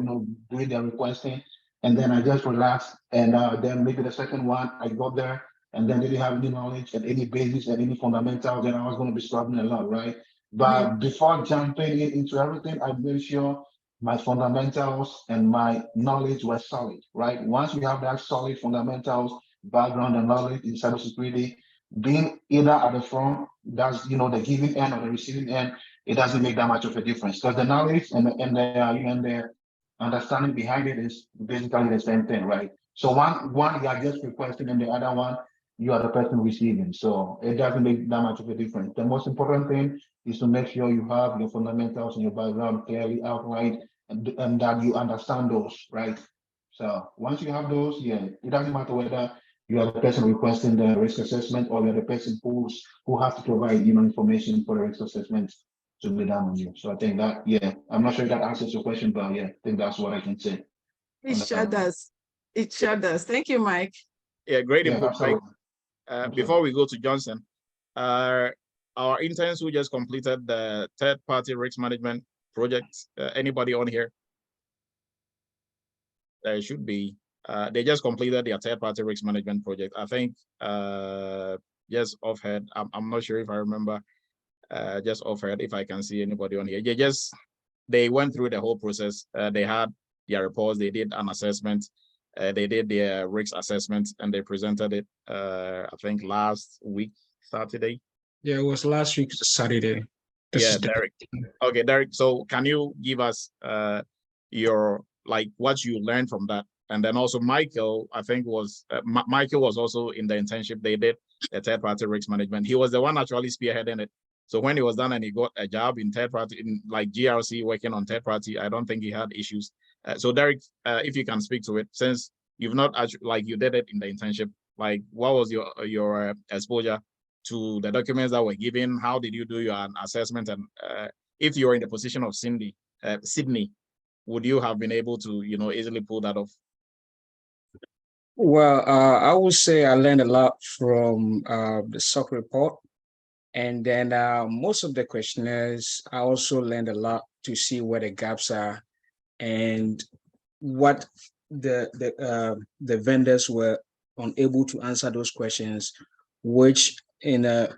S11: doing the requesting, and then I just relax, and then maybe the second one, I got there, and then didn't have any knowledge and any basis and any fundamentals, then I was going to be struggling a lot, right? But before jumping into everything, I made sure my fundamentals and my knowledge were solid, right? Once we have that solid fundamentals, background and knowledge in cybersecurity, being either at the front, that's the giving end or the receiving end, it doesn't make that much of a difference, because the knowledge and the understanding behind it is basically the same thing, right? So one you are just requesting, and the other one you are the person receiving. So it doesn't make that much of a difference. The most important thing is to make sure you have your fundamentals and your background clearly outlined, and that you understand those, right? So once you have those, yeah, it doesn't matter whether you are the person requesting the risk assessment or you're the person who has to provide information for the risk assessment to be done on you. So I think that, yeah, I'm not sure if that answers your question, but yeah, I think that's what I can say.
S12: It sure does. It sure does. Thank you, Mike.
S1: Yeah, great input, Mike. Before we go to Johnson, our interns who just completed the third-party risk management project, anybody on here? There should be. They just completed their third-party risk management project. I think just offhand, I'm not sure if I remember, just offhand, if I can see anybody on here. They went through the whole process. They had their reports, they did an assessment, they did their risk assessment, and they presented it, I think last week, Saturday.
S13: Yeah, it was last week, Saturday.
S1: Yeah, Derek. Okay, Derek, so can you give us what you learned from that? And then also Michael, I think Michael was also in the internship. They did the third-party risk management. He was the one actually spearheading it. So when he was done and he got a job in third-party, in GRC, working on third-party, I don't think he had issues. So Derek, if you can speak to it, since you've not actually, you did it in the internship, what was your exposure to the documents that were given? How did you do your assessment? And if you're in the position of Sydney, would you have been able to, easily pull that off?
S13: Well, I would say I learned a lot from the SOC report. And then most of the questionnaires, I also learned a lot to see where the gaps are and what the vendors were unable to answer those questions, which in a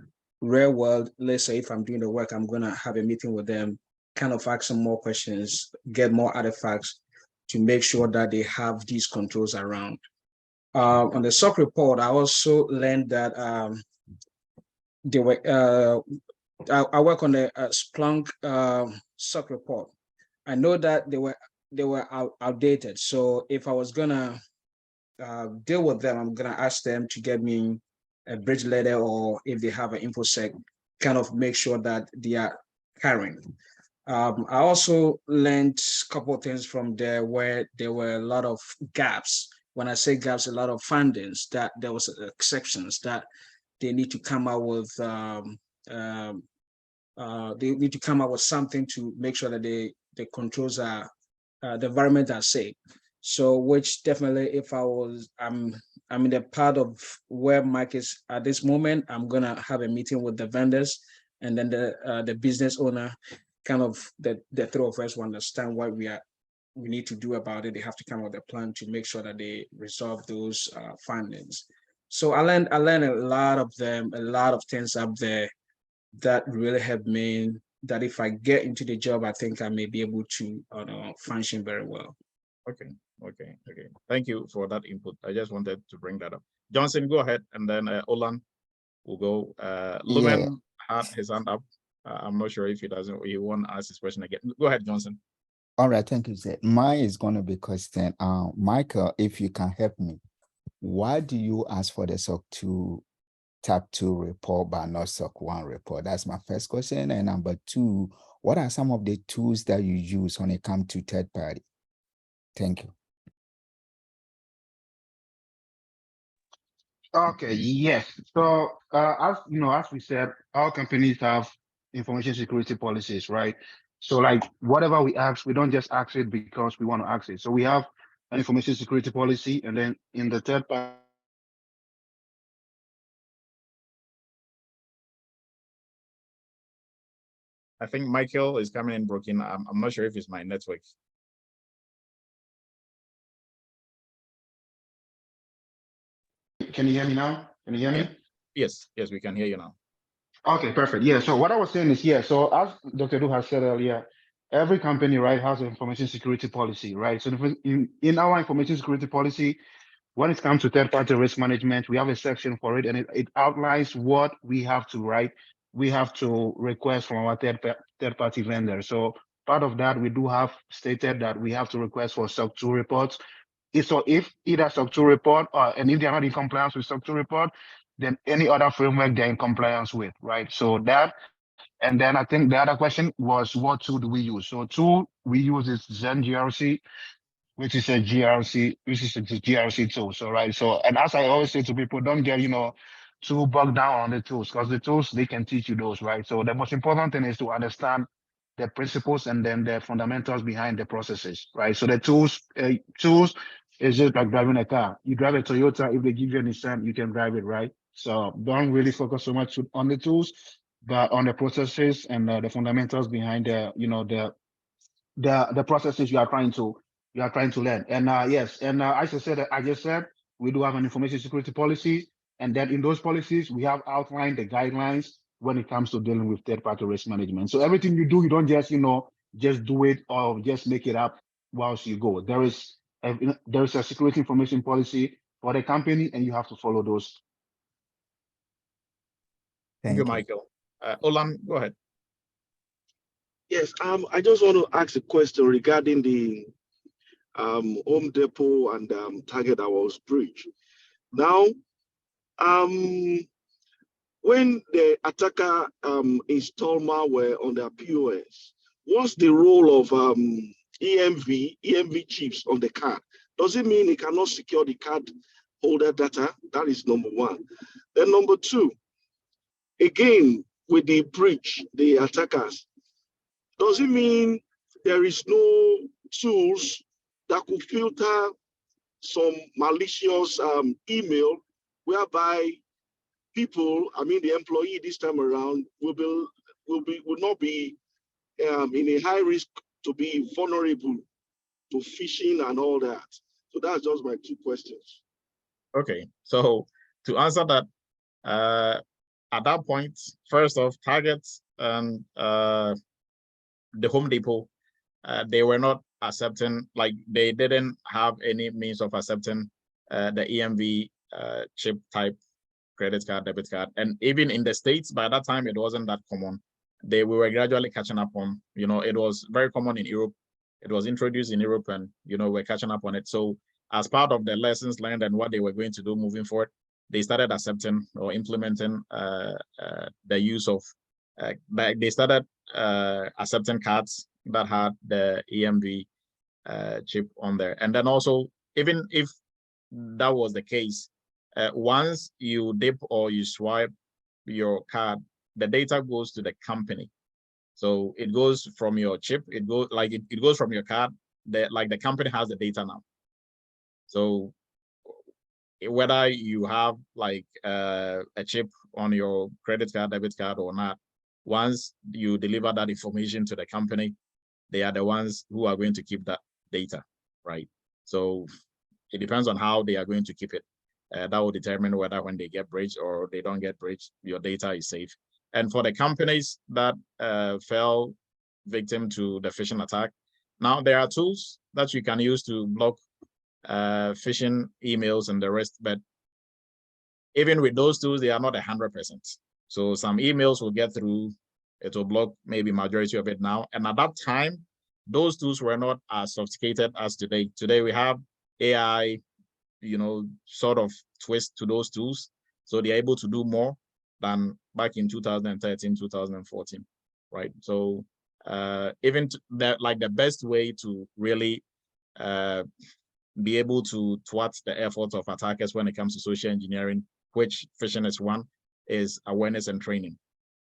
S13: real world, let's say if I'm doing the work, I'm gonna have a meeting with them, kind of ask some more questions, get more artifacts to make sure that they have these controls around. On the SOC report, I also learned that they were, I work on the Splunk SOC report. I know that they were outdated. So if I was gonna deal with them, I'm gonna ask them to get me a bridge letter, or if they have an InfoSec, kind of make sure that they are current. I also learned a couple of things from there where there were a lot of gaps. When I say gaps, a lot of fundings, that there was exceptions that they need to come out with. They need to come up with something to make sure that the controls are the environment are safe. So, which definitely, if I'm in the part of where Mike is at this moment, I'm gonna have a meeting with the vendors and then the business owner, kind of the three of us will understand what we need to do about it. They have to come up with a plan to make sure that they resolve those findings. So I learned a lot of them, a lot of things up there that really helped me, that if I get into the job, I think I may be able to function very well.
S1: Okay. Thank you for that input. I just wanted to bring that up. Johnson, go ahead, and then Olan will go. Lumen had his hand up. I'm not sure if he won't ask his question again. Go ahead, Johnson.
S3: All right, thank you, sir. Mine is going to be question. Michael, if you can help me, why do you ask for the SOC 2 Type 2 report but not SOC 1 report? That's my first question. And number two, what are some of the tools that you use when it comes to third party? Thank you.
S11: Okay, yes. So as you know, as we said, all companies have information security policies, right? So like whatever we ask, we don't just ask it because we want to ask it. So we have an information security policy, and then in the third party,
S1: I think Michael is coming in broken. I'm not sure if it's my network.
S11: Can you hear me now? Can you hear me?
S1: Yes, we can hear you now.
S11: Okay, perfect. Yeah, so what I was saying is, yeah, so as Dr. Du has said earlier, every company, right, has an information security policy, right? So in our information security policy, when it comes to third-party risk management, we have a section for it, and it outlines what we have to write. We have to request from our third-party vendor. So part of that, we do have stated that we have to request for SOC 2 reports. So if either SOC 2 report and if they're not in compliance with SOC 2 report, then any other framework they're in compliance with, right? So that, and then I think the other question was, what tool do we use? So tool we use is Zen GRC, which is a GRC tool. So right. So, and as I always say to people, don't get too bogged down on the tools, because the tools, they can teach you those, right? So the most important thing is to understand the principles and then the fundamentals behind the processes, right? So the tools is just like driving a car. You drive a Toyota, if they give you an Nissan, you can drive it, right? So don't really focus so much on the tools, but on the processes and the fundamentals behind the processes you are trying to learn. And yes, and as I just said, we do have an information security policy, and then in those policies we have outlined the guidelines when it comes to dealing with third-party risk management. So everything you do, you don't just just do it or just make it up whilst you go. There is a security information policy for the company, and you have to follow those.
S1: Thank you, Michael. Olan, go ahead.
S5: Yes, I just want to ask a question regarding the Home Depot and Target that was breached. Now, when the attacker installed malware on their POS, what's the role of EMV chips on the card? Does it mean it cannot secure the card holder data? That is number one. Then number two, again, with the breach, the attackers, does it mean there is no tools that could filter some malicious email whereby people, the employee this time around will not be in a high risk to be vulnerable to phishing and all that? So that's just my two questions.
S1: Okay, so to answer that, at that point, first off, Target and the Home Depot, they were not accepting, like they didn't have any means of accepting the EMV chip type credit card, debit card. And even in the States, by that time, it wasn't that common. We were gradually catching up on, it was very common in Europe. It was introduced in Europe and, we're catching up on it. So as part of the lessons learned and what they were going to do moving forward, they started accepting or implementing the use of, they started accepting cards that had the EMV chip on there. And then also, even if that was the case, once you dip or you swipe your card, the data goes to the company. So it goes from your chip, it goes from your card, the company has the data now. So whether you have a chip on your credit card, debit card or not, once you deliver that information to the company, they are the ones who are going to keep that data, right? So it depends on how they are going to keep it. That will determine whether when they get breached or they don't get breached, your data is safe. And for the companies that fell victim to the phishing attack, now there are tools that you can use to block phishing emails and the rest. But even with those tools, they are not 100%. So some emails will get through, it will block maybe majority of it now. And at that time, those tools were not as sophisticated as today. Today we have AI, sort of twist to those tools. So they're able to do more than back in 2013, 2014, right? So even the best way to really be able to thwart the efforts of attackers when it comes to social engineering, which phishing is one, is awareness and training.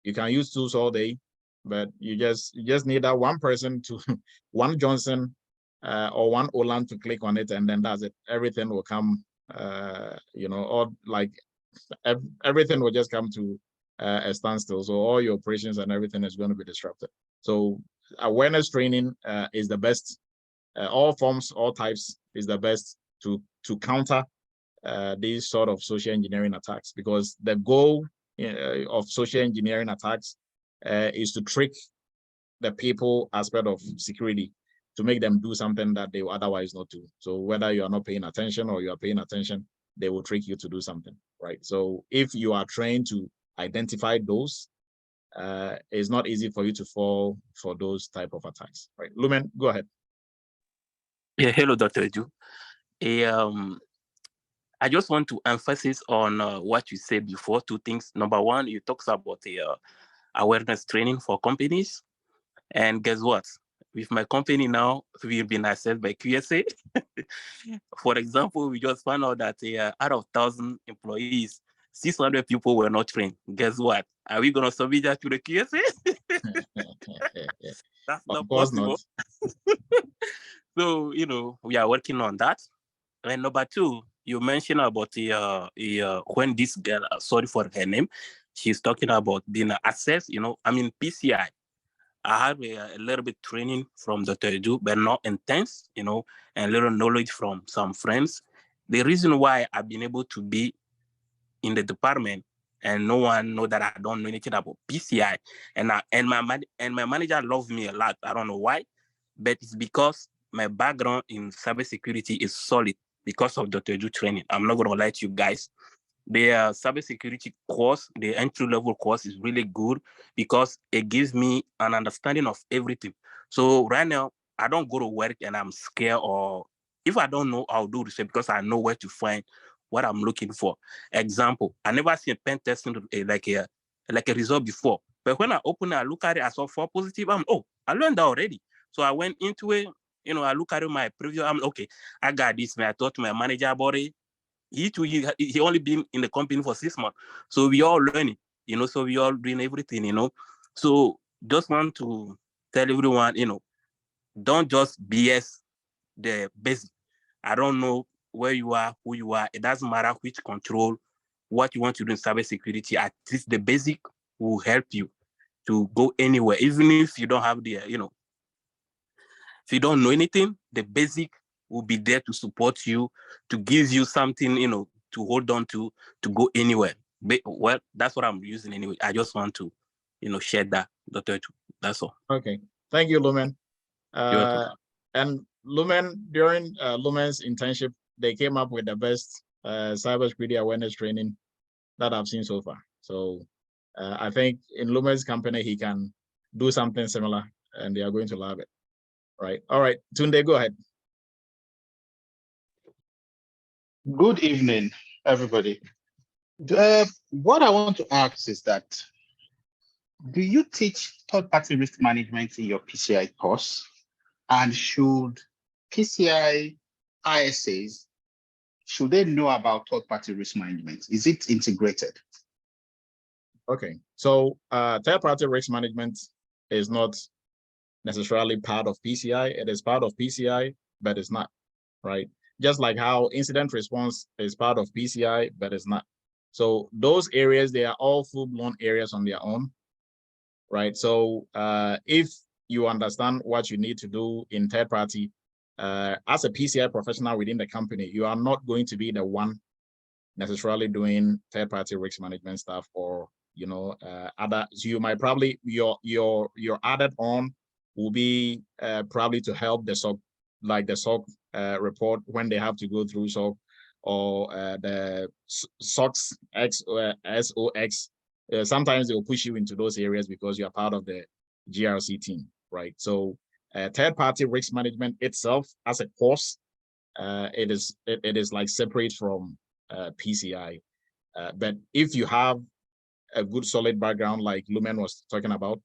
S1: You can use tools all day, but you just need that one person to, one Johnson or one Olan to click on it, and then that's it. Everything will come, or everything will just come to a standstill. So all your operations and everything is going to be disrupted. So awareness training is the best. All forms, all types is the best to counter these sort of social engineering attacks, because the goal of social engineering attacks is to trick the people aspect of security, to make them do something that they would otherwise not do. So whether you are not paying attention or you are paying attention, they will trick you to do something, right? So if you are trained to identify those, it's not easy for you to fall for those type of attacks, right? Lumen, go ahead.
S14: Yeah, hello, Dr. Edu. I just want to emphasize on what you said before, two things. Number one, you talked about the awareness training for companies. And guess what? With my company now, we've been assessed by QSA. For example, we just found out that out of 1,000 employees, 600 people were not trained. Guess what? Are we going to submit that to the QSA? That's not possible. So, we are working on that. And number two, you mentioned about when this girl, sorry for her name, she's talking about being assessed, PCI. I have a little bit training from Dr. Edu, but not intense, and little knowledge from some friends. The reason why I've been able to be in the department and no one know that I don't know anything about PCI, and my manager loves me a lot. I don't know why, but it's because my background in cybersecurity is solid because of Dr. Edu training. I'm not gonna lie to you guys. The cybersecurity course, the entry-level course, is really good because it gives me an understanding of everything. So right now, I don't go to work and I'm scared, or if I don't know, I'll do research because I know where to find what I'm looking for. Example, I never seen a pen testing like a result before. But when I open it, I look at it, I saw 4 positive. I learned that already. So I went into it, I look at my preview. I'm okay, I got this, man. I talked to my manager about it. He only been in the company for 6 months. So we all learning, so we all doing everything, So just want to tell everyone, don't just BS the basic. I don't know where you are, who you are. It doesn't matter which control, what you want to do in cybersecurity. At least the basic will help you to go anywhere. Even if you don't have the, if you don't know anything, the basic will be there to support you, to give you something, to hold on to go anywhere. well, that's what I'm using anyway. I just want to, share that, Dr. Etu. That's all.
S1: Okay. Thank you, Lumen.
S14: You're welcome.
S1: And Lumen, during Lumen's internship, they came up with the best cybersecurity awareness training that I've seen so far. So I think in Lumen's company, he can do something similar and they are going to love it. Right. All right. Tunde, go ahead.
S15: Good evening, everybody. What I want to ask is that, do you teach third-party risk management in your PCI course? And should PCI ISAs, should they know about third-party risk management? Is it integrated?
S1: Okay, so third-party risk management is not necessarily part of PCI. It is part of PCI, but it's not, right? Just like how incident response is part of PCI, but it's not. So those areas, they are all full-blown areas on their own, right? So if you understand what you need to do in third party, as a PCI professional within the company, you are not going to be the one necessarily doing third party risk management stuff, or other. So you might probably your added on will be probably to help the SOC, like the SOC report when they have to go through SOC, or the SOX SOX. Sometimes they will push you into those areas because you are part of the GRC team, right? So third-party risk management itself as a course, it is like separate from PCI. But if you have a good solid background like Lumen was talking about,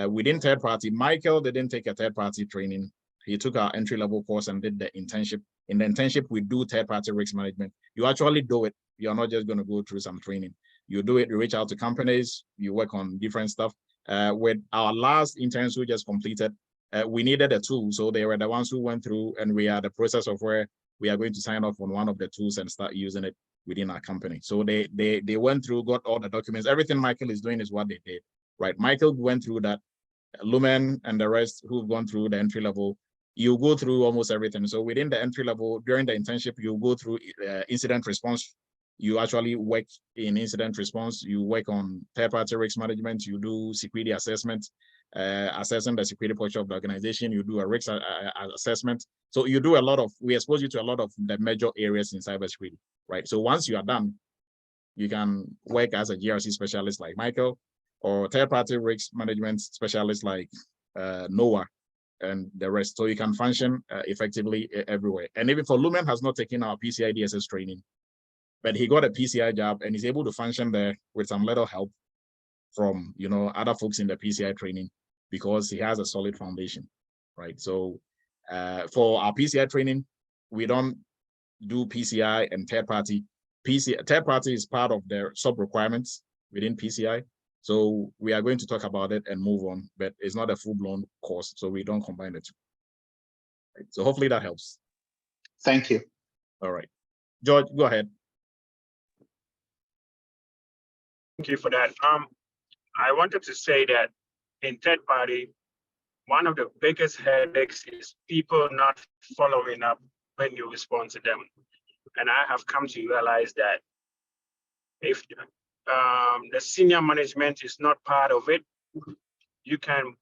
S1: within third-party, Michael didn't take a third-party training. He took our entry-level course and did the internship. In the internship, we do third-party risk management. You actually do it. You're not just going to go through some training. You do it, you reach out to companies, you work on different stuff. With our last interns who just completed, we needed a tool. So they were the ones who went through, and we are the process of where we are going to sign off on one of the tools and start using it within our company. So they went through, got all the documents. Everything Michael is doing is what they did, right? Michael went through that. Lumen and the rest who've gone through the entry level, you go through almost everything. So within the entry level, during the internship, you go through incident response. You actually work in incident response. You work on third-party risk management. You do security assessment, assessing the security posture of the organization. You do a risk assessment. So you do a lot of, we expose you to a lot of the major areas in cybersecurity, right? So once you are done, you can work as a GRC specialist like Michael, or third-party risk management specialist like Noah and the rest. So you can function effectively everywhere. And even for Lumen has not taken our PCI DSS training, but he got a PCI job and he's able to function there with some little help from other folks in the PCI training because he has a solid foundation, right? So for our PCI training, we don't do PCI and third party. Third party is part of their sub requirements within PCI. So we are going to talk about it and move on, but it's not a full-blown course, so we don't combine the two. Right. So hopefully that helps.
S15: Thank you.
S1: All right. George, go ahead.
S16: Thank you for that. I wanted to say that in third party, one of the biggest headaches is people not following up when you respond to them. And I have come to realize that if the senior management is not part of it, you can,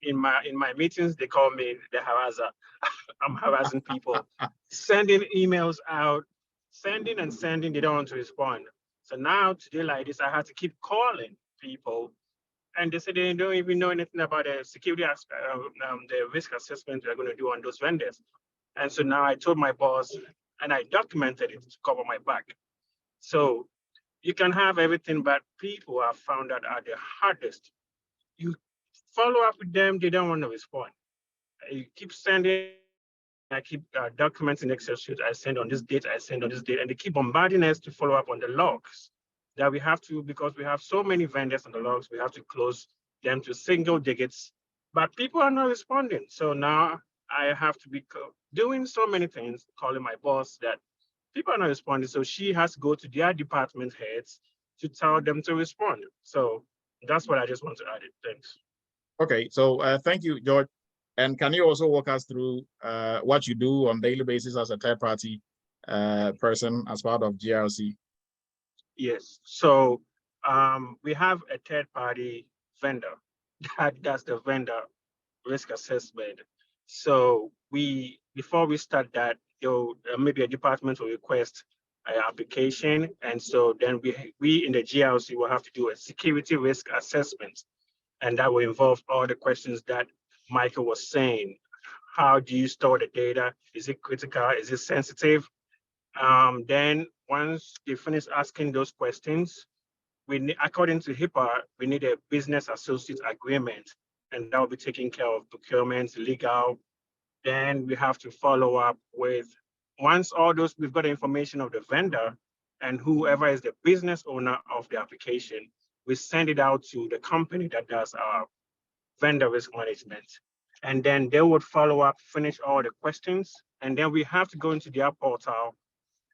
S16: in my meetings, they call me the harasser. I'm harassing people, sending emails out, sending and sending, they don't want to respond. So now today like this, I had to keep calling people, and they said they don't even know anything about the security aspect, the risk assessment they're going to do on those vendors. And so now I told my boss, and I documented it to cover my back. So you can have everything, but people have found that are the hardest. You follow up with them, they don't want to respond. You keep sending, I keep documenting Excel sheets. I send on this date, I send on this date, and they keep bombarding us to follow up on the logs that we have to, because we have so many vendors on the logs, we have to close them to single digits, but people are not responding. So now I have to be doing so many things, calling my boss that people are not responding. So she has to go to their department heads to tell them to respond. So that's what I just want to add. Thanks.
S1: Okay, so thank you, George. And can you also walk us through what you do on a daily basis as a third-party person as part of GRC?
S16: Yes. So we have a third party vendor that does the vendor risk assessment. So before we start that, maybe a department will request an application. And so then we in the GRC will have to do a security risk assessment. And that will involve all the questions that Michael was saying. How do you store the data? Is it critical? Is it sensitive? Then once they finish asking those questions, according to HIPAA, we need a business associate agreement, and that will be taking care of procurement, legal. Then we have to follow up with, once all those, we've got the information of the vendor and whoever is the business owner of the application, we send it out to the company that does our vendor risk management. And then they would follow up, finish all the questions, and then we have to go into their portal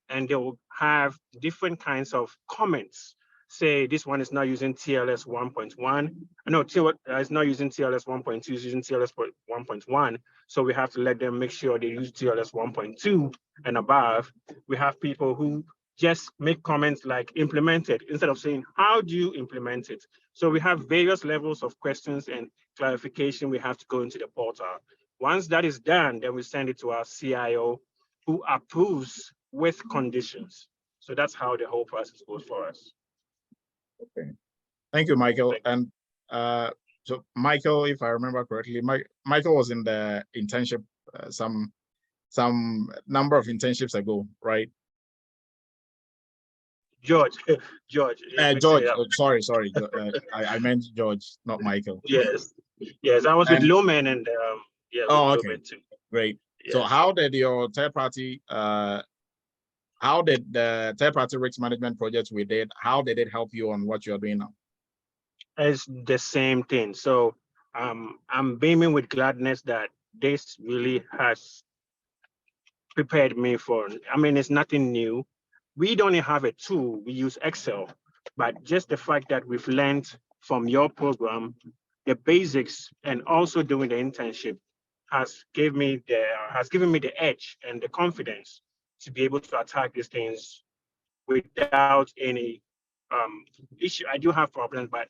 S16: and they will have different kinds of comments. Say this one is not using TLS 1.1. No, it's not using TLS 1.2, it's using TLS 1.1. So we have to let them make sure they use TLS 1.2 and above. We have people who just make comments like implement it instead of saying, how do you implement it? So we have various levels of questions and clarification we have to go into the portal. Once that is done, then we send it to our CIO who approves with conditions. So that's how the whole process goes for us.
S1: Okay, thank you, Michael. And so Michael, if I remember correctly, Michael was in the internship some number of internships ago, right?
S16: George.
S1: George. Sorry. I meant George, not Michael.
S16: Yes. I was with Lumen and yeah.
S1: Oh, okay. Too. Great. Yes. So how did your third party? How did the third party risk management projects we did? How did it help you on what you're doing now?
S16: It's the same thing. So I'm beaming with gladness that this really has prepared me for. I mean, it's nothing new. We don't have a tool, we use Excel, but just the fact that we've learned from your program, the basics, and also doing the internship has given me the edge and the confidence to be able to attack these things without any issue. I do have problems, but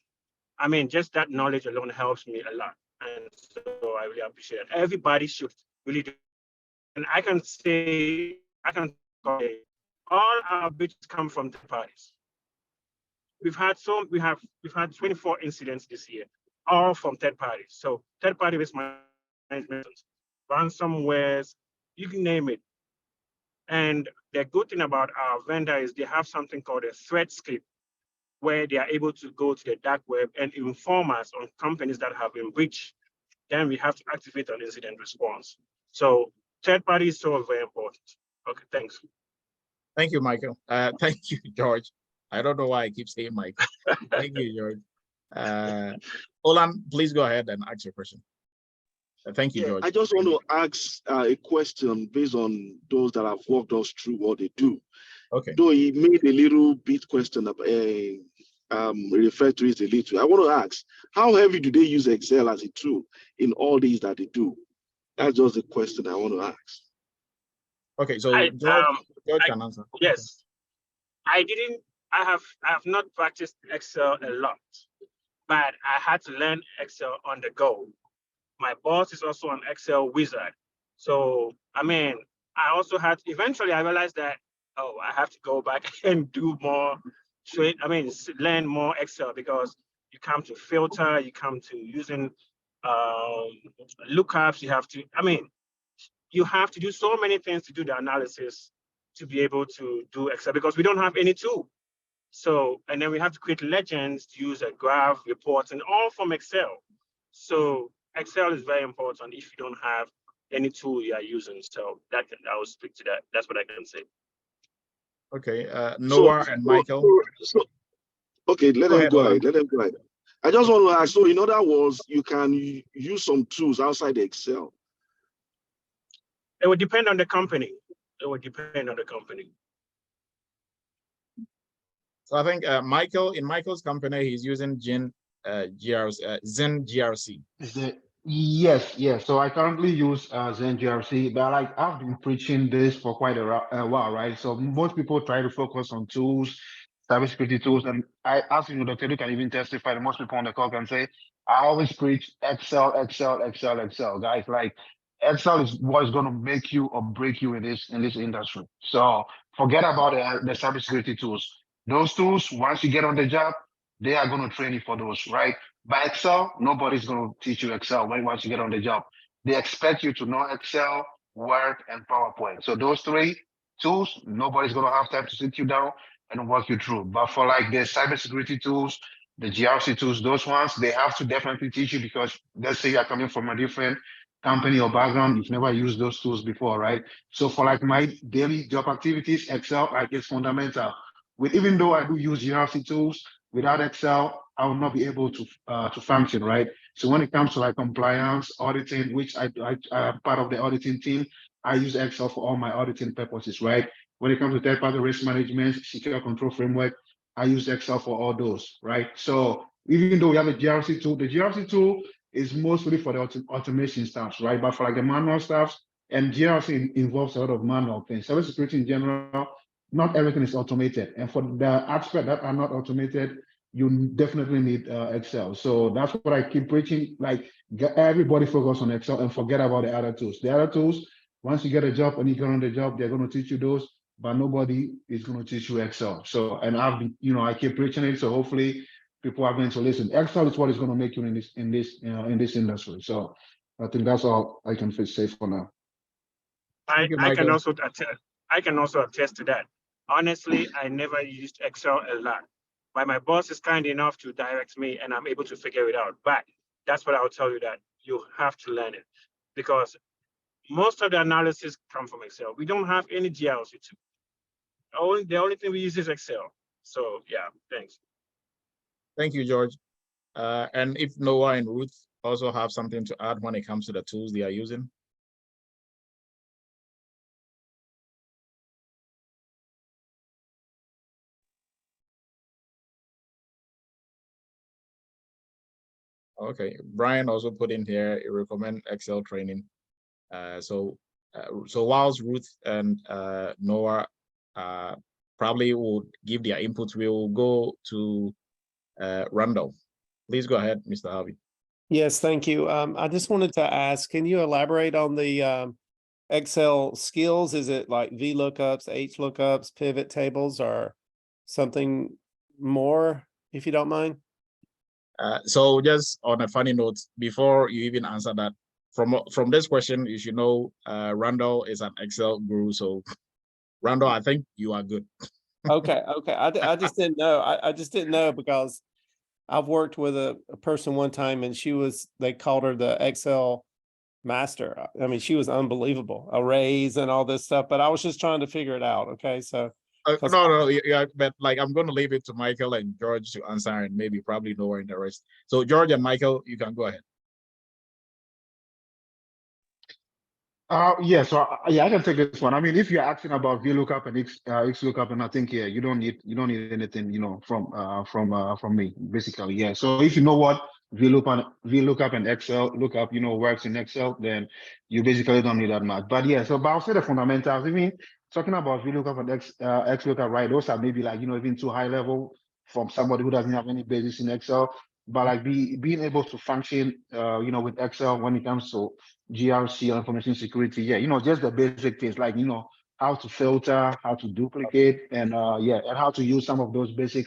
S16: I mean, just that knowledge alone helps me a lot. And so I really appreciate it. Everybody should really do. And I can say, all our bitches come from third parties. We've had 24 incidents this year, all from third parties. So third party risk management, ransomwares, you can name it. And the good thing about our vendor is they have something called a ThreatScape, where they are able to go to the dark web and inform us on companies that have been breached. Then we have to activate an incident response. So third party is so very important. Okay, thanks.
S1: Thank you, Michael. Thank you, George. I don't know why I keep saying Michael. Thank you, George. Olan, please go ahead and ask your question. Thank you, George.
S5: I just want to ask a question based on those that have walked us through what they do.
S1: Okay.
S5: Though he made a little bit question about referred to it a little. I want to ask, how heavy do they use Excel as a tool in all these that they do? That's just the question I want to ask.
S1: Okay, so George can answer.
S16: Yes, I have not practiced Excel a lot, but I had to learn Excel on the go. My boss is also an Excel wizard. So, I mean, I also eventually I realized that, oh, I have to go back and do more learn more Excel, because you come to filter, you come to using lookups, you have to do so many things to do the analysis to be able to do Excel, because we don't have any tool. So, and then we have to create legends to use a graph, reports, and all from Excel. So Excel is very important if you don't have any tool you are using. So I will speak to that. That's what I can say.
S1: Okay, Noah and Michael.
S5: Okay, let them go ahead. I just want to ask, so in other words, you can use some tools outside the Excel.
S16: It would depend on the company.
S1: So I think in Michael's company, he's using Zen GRC.
S11: Yes. So I currently use Zen GRC, but I've been preaching this for quite a while, right? So most people try to focus on tools, cybersecurity tools. And I ask you, Dr. You can even testify. Most people on the call can say, I always preach Excel, Excel, Excel, Excel. Guys, like Excel is what is going to make you or break you in this industry. So forget about the cybersecurity tools. Those tools, once you get on the job, they are going to train you for those, right? By Excel, nobody's going to teach you Excel once you get on the job. They expect you to know Excel, Word, and PowerPoint. So those three tools, nobody's going to have time to sit you down and walk you through. But for like the cybersecurity tools, the GRC tools, those ones, they have to definitely teach you because let's say you're coming from a different company or background, you've never used those tools before, right? So for like my daily job activities, Excel like is fundamental. Even though I do use GRC tools, without Excel, I will not be able to function, right? So when it comes to like compliance, auditing, which I am part of the auditing team, I use Excel for all my auditing purposes, right? When it comes to third-party risk management, secure control framework, I use Excel for all those, right? So even though we have a GRC tool, the GRC tool is mostly for the automation stuff, right? But for like the manual stuff, and GRC involves a lot of manual things. Cybersecurity in general, not everything is automated. And for the aspects that are not automated, you definitely need Excel. So that's what I keep preaching, like get everybody focus on Excel and forget about the other tools. The other tools, once you get a job and you get on the job, they're going to teach you those, but nobody is going to teach you Excel. So, and I've been, I keep preaching it. So hopefully people are going to listen. Excel is what is going to make you in this industry. So I think that's all I can say for now.
S16: I can also attest to that. Honestly, I never used Excel a lot, but my boss is kind enough to direct me and I'm able to figure it out. But that's what I'll tell you, that you have to learn it because most of the analysis come from Excel. We don't have any GRC tool. The only thing we use is Excel. So yeah, thanks.
S1: Thank you, George. And if Noah and Ruth also have something to add when it comes to the tools they are using. Okay, Brian also put in here, he recommend Excel training. So whilst Ruth and Noah probably would give their input, we will go to Randall. Please go ahead, Mr. Harvey.
S17: Yes, thank you. I just wanted to ask, can you elaborate on the Excel skills? Is it like VLOOKUPs, HLOOKUPs, pivot tables, or something more, if you don't mind?
S1: So just on a funny note, before you even answer that, from this question, you should know Randall is an Excel guru. So Randall, I think you are good.
S17: Okay. I just didn't know. I just didn't know because I've worked with a person one time and they called her the Excel master. I mean, she was unbelievable, arrays and all this stuff, but I was just trying to figure it out. Okay. So
S1: no, yeah, but like I'm going to leave it to Michael and George to answer, and maybe probably Noah in the rest. So George and Michael, you can go ahead.
S11: Yeah, so I can take this one. I mean, if you're asking about VLOOKUP and XLOOKUP, and I think you don't need anything, from me, basically. Yeah. So if you know what VLOOKUP and Excel lookup, works in Excel, then you basically don't need that much. But yeah, but I'll say the fundamentals. I mean, talking about VLOOKUP and XLOOKUP, right? Those are maybe like even too high level from somebody who doesn't have any basis in Excel. But like being able to function, with Excel when it comes to GRC or information security, just the basic things like how to filter, how to duplicate, and and how to use some of those basic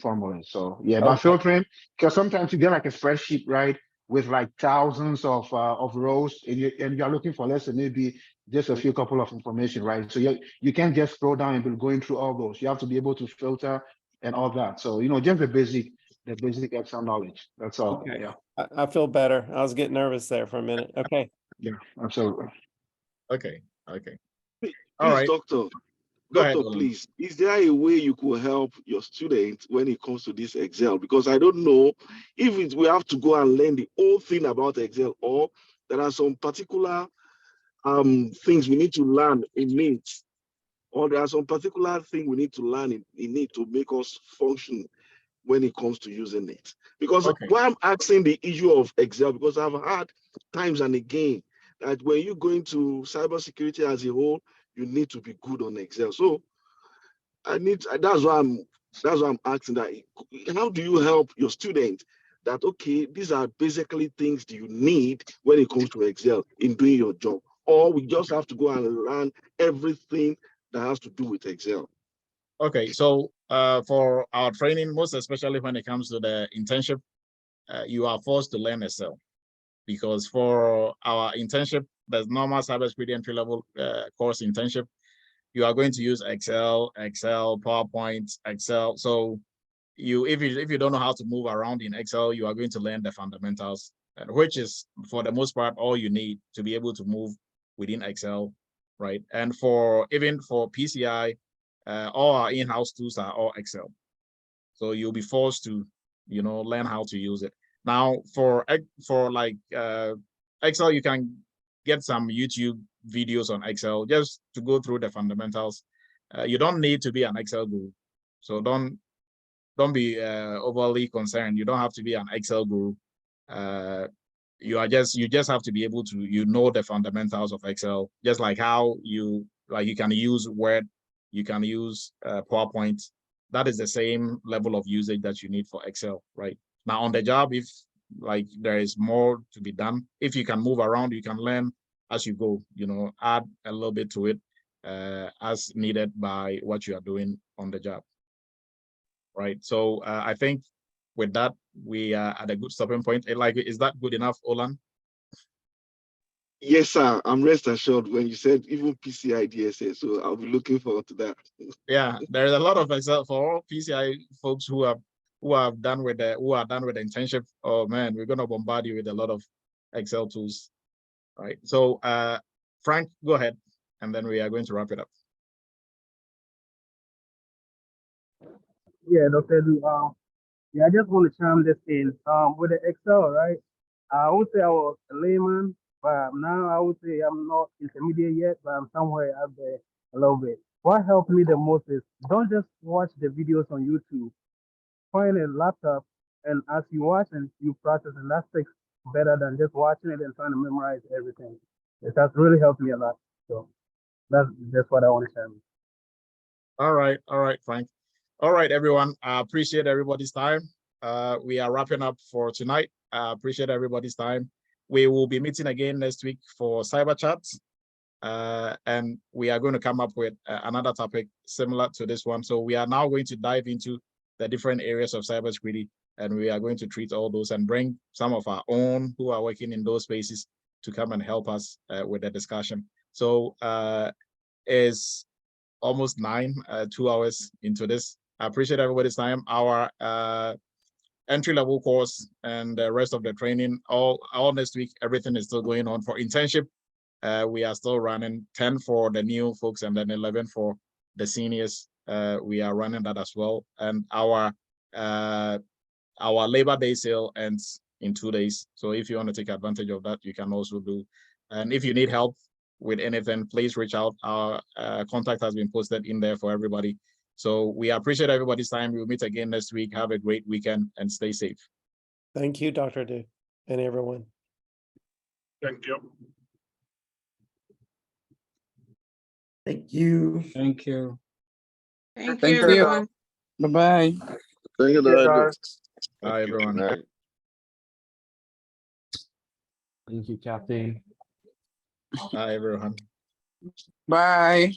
S11: formulas. So yeah, by filtering, because sometimes you get like a spreadsheet, right, with like thousands of rows, and you're looking for let's say maybe just a few couple of information, right? So you can't just scroll down and be going through all those. You have to be able to filter and all that. So just the basic Excel knowledge. That's all.
S17: Okay.
S11: Yeah.
S17: I feel better. I was getting nervous there for a minute. Okay.
S11: Yeah, absolutely.
S1: Okay. All
S5: Please,
S1: right.
S5: Doctor, please, is there a way you could help your students when it comes to this Excel? Because I don't know if we have to go and learn the whole thing about Excel, or there are some particular things we need to learn in it, or there are some particular thing we need to learn in it to make us function when it comes to using it. Because why I'm asking the issue of Excel, because I've had times and again that when you go into cybersecurity as a whole, you need to be good on Excel. So That's why I'm asking that. How do you help your student that, okay, these are basically things you need when it comes to Excel in doing your job, or we just have to go and learn everything that has to do with Excel?
S1: Okay, so for our training, most especially when it comes to the internship, you are forced to learn Excel, because for our internship, the normal cybersecurity entry level course internship, you are going to use Excel, PowerPoint, Excel. So if you don't know how to move around in Excel, you are going to learn the fundamentals, which is for the most part all you need to be able to move within Excel, right? And even for PCI, all our in-house tools are all Excel. So you'll be forced to, learn how to use it. Now for like Excel, you can get some YouTube videos on Excel just to go through the fundamentals. You don't need to be an Excel guru, so don't be overly concerned. You don't have to be an Excel guru. You just have to be able to know the fundamentals of Excel, just like how you can use Word, you can use PowerPoint. That is the same level of usage that you need for Excel, right? Now on the job, if there is more to be done, if you can move around, you can learn as you go, add a little bit to it as needed by what you are doing on the job, right? So I think with that, we are at a good stopping point. Is that good enough, Olan?
S5: Yes, sir. I'm rest assured when you said even PCI DSS, so I'll be looking forward to that.
S1: Yeah, there's a lot of Excel for all PCI folks who are done with the internship. Oh man, we're gonna bombard you with a lot of Excel tools, right? So Frank, go ahead, and then we are going to wrap it up.
S18: Yeah, Dr. Edu, yeah, I just want to chime this in. With the Excel, right? I would say I was a layman, but now I would say I'm not intermediate yet, but I'm somewhere out there a little bit. What helped me the most is don't just watch the videos on YouTube. Find a laptop, and as you watch and you practice, and that sticks better than just watching it and trying to memorize everything. It has really helped me a lot. So that's just what I want to share.
S1: All right, Frank. All right, everyone. I appreciate everybody's time. We are wrapping up for tonight. I appreciate everybody's time. We will be meeting again next week for Cyber Chats. And we are going to come up with another topic similar to this one. So we are now going to dive into the different areas of cybersecurity, and we are going to treat all those and bring some of our own who are working in those spaces to come and help us with the discussion. So it's almost 2 hours into this. I appreciate everybody's time. Our entry-level course and the rest of the training, all next week, everything is still going on. For internship, we are still running 10 for the new folks and then 11 for the seniors. We are running that as well. And our Labor Day sale ends in 2 days. So if you want to take advantage of that, you can also do. And if you need help with anything, please reach out. Our contact has been posted in there for everybody. So we appreciate everybody's time. We'll meet again next week. Have a great weekend and stay safe.
S17: Thank you, Dr. Du, and everyone.
S16: Thank you.
S19: Thank you.
S13: Thank you.
S12: Thank
S19: Thank
S12: you,
S19: you.
S12: everyone.
S19: Bye-bye.
S5: Thank you,
S1: Bye, everyone.
S19: Thank you, Kathy.
S1: Bye, everyone.
S19: Bye.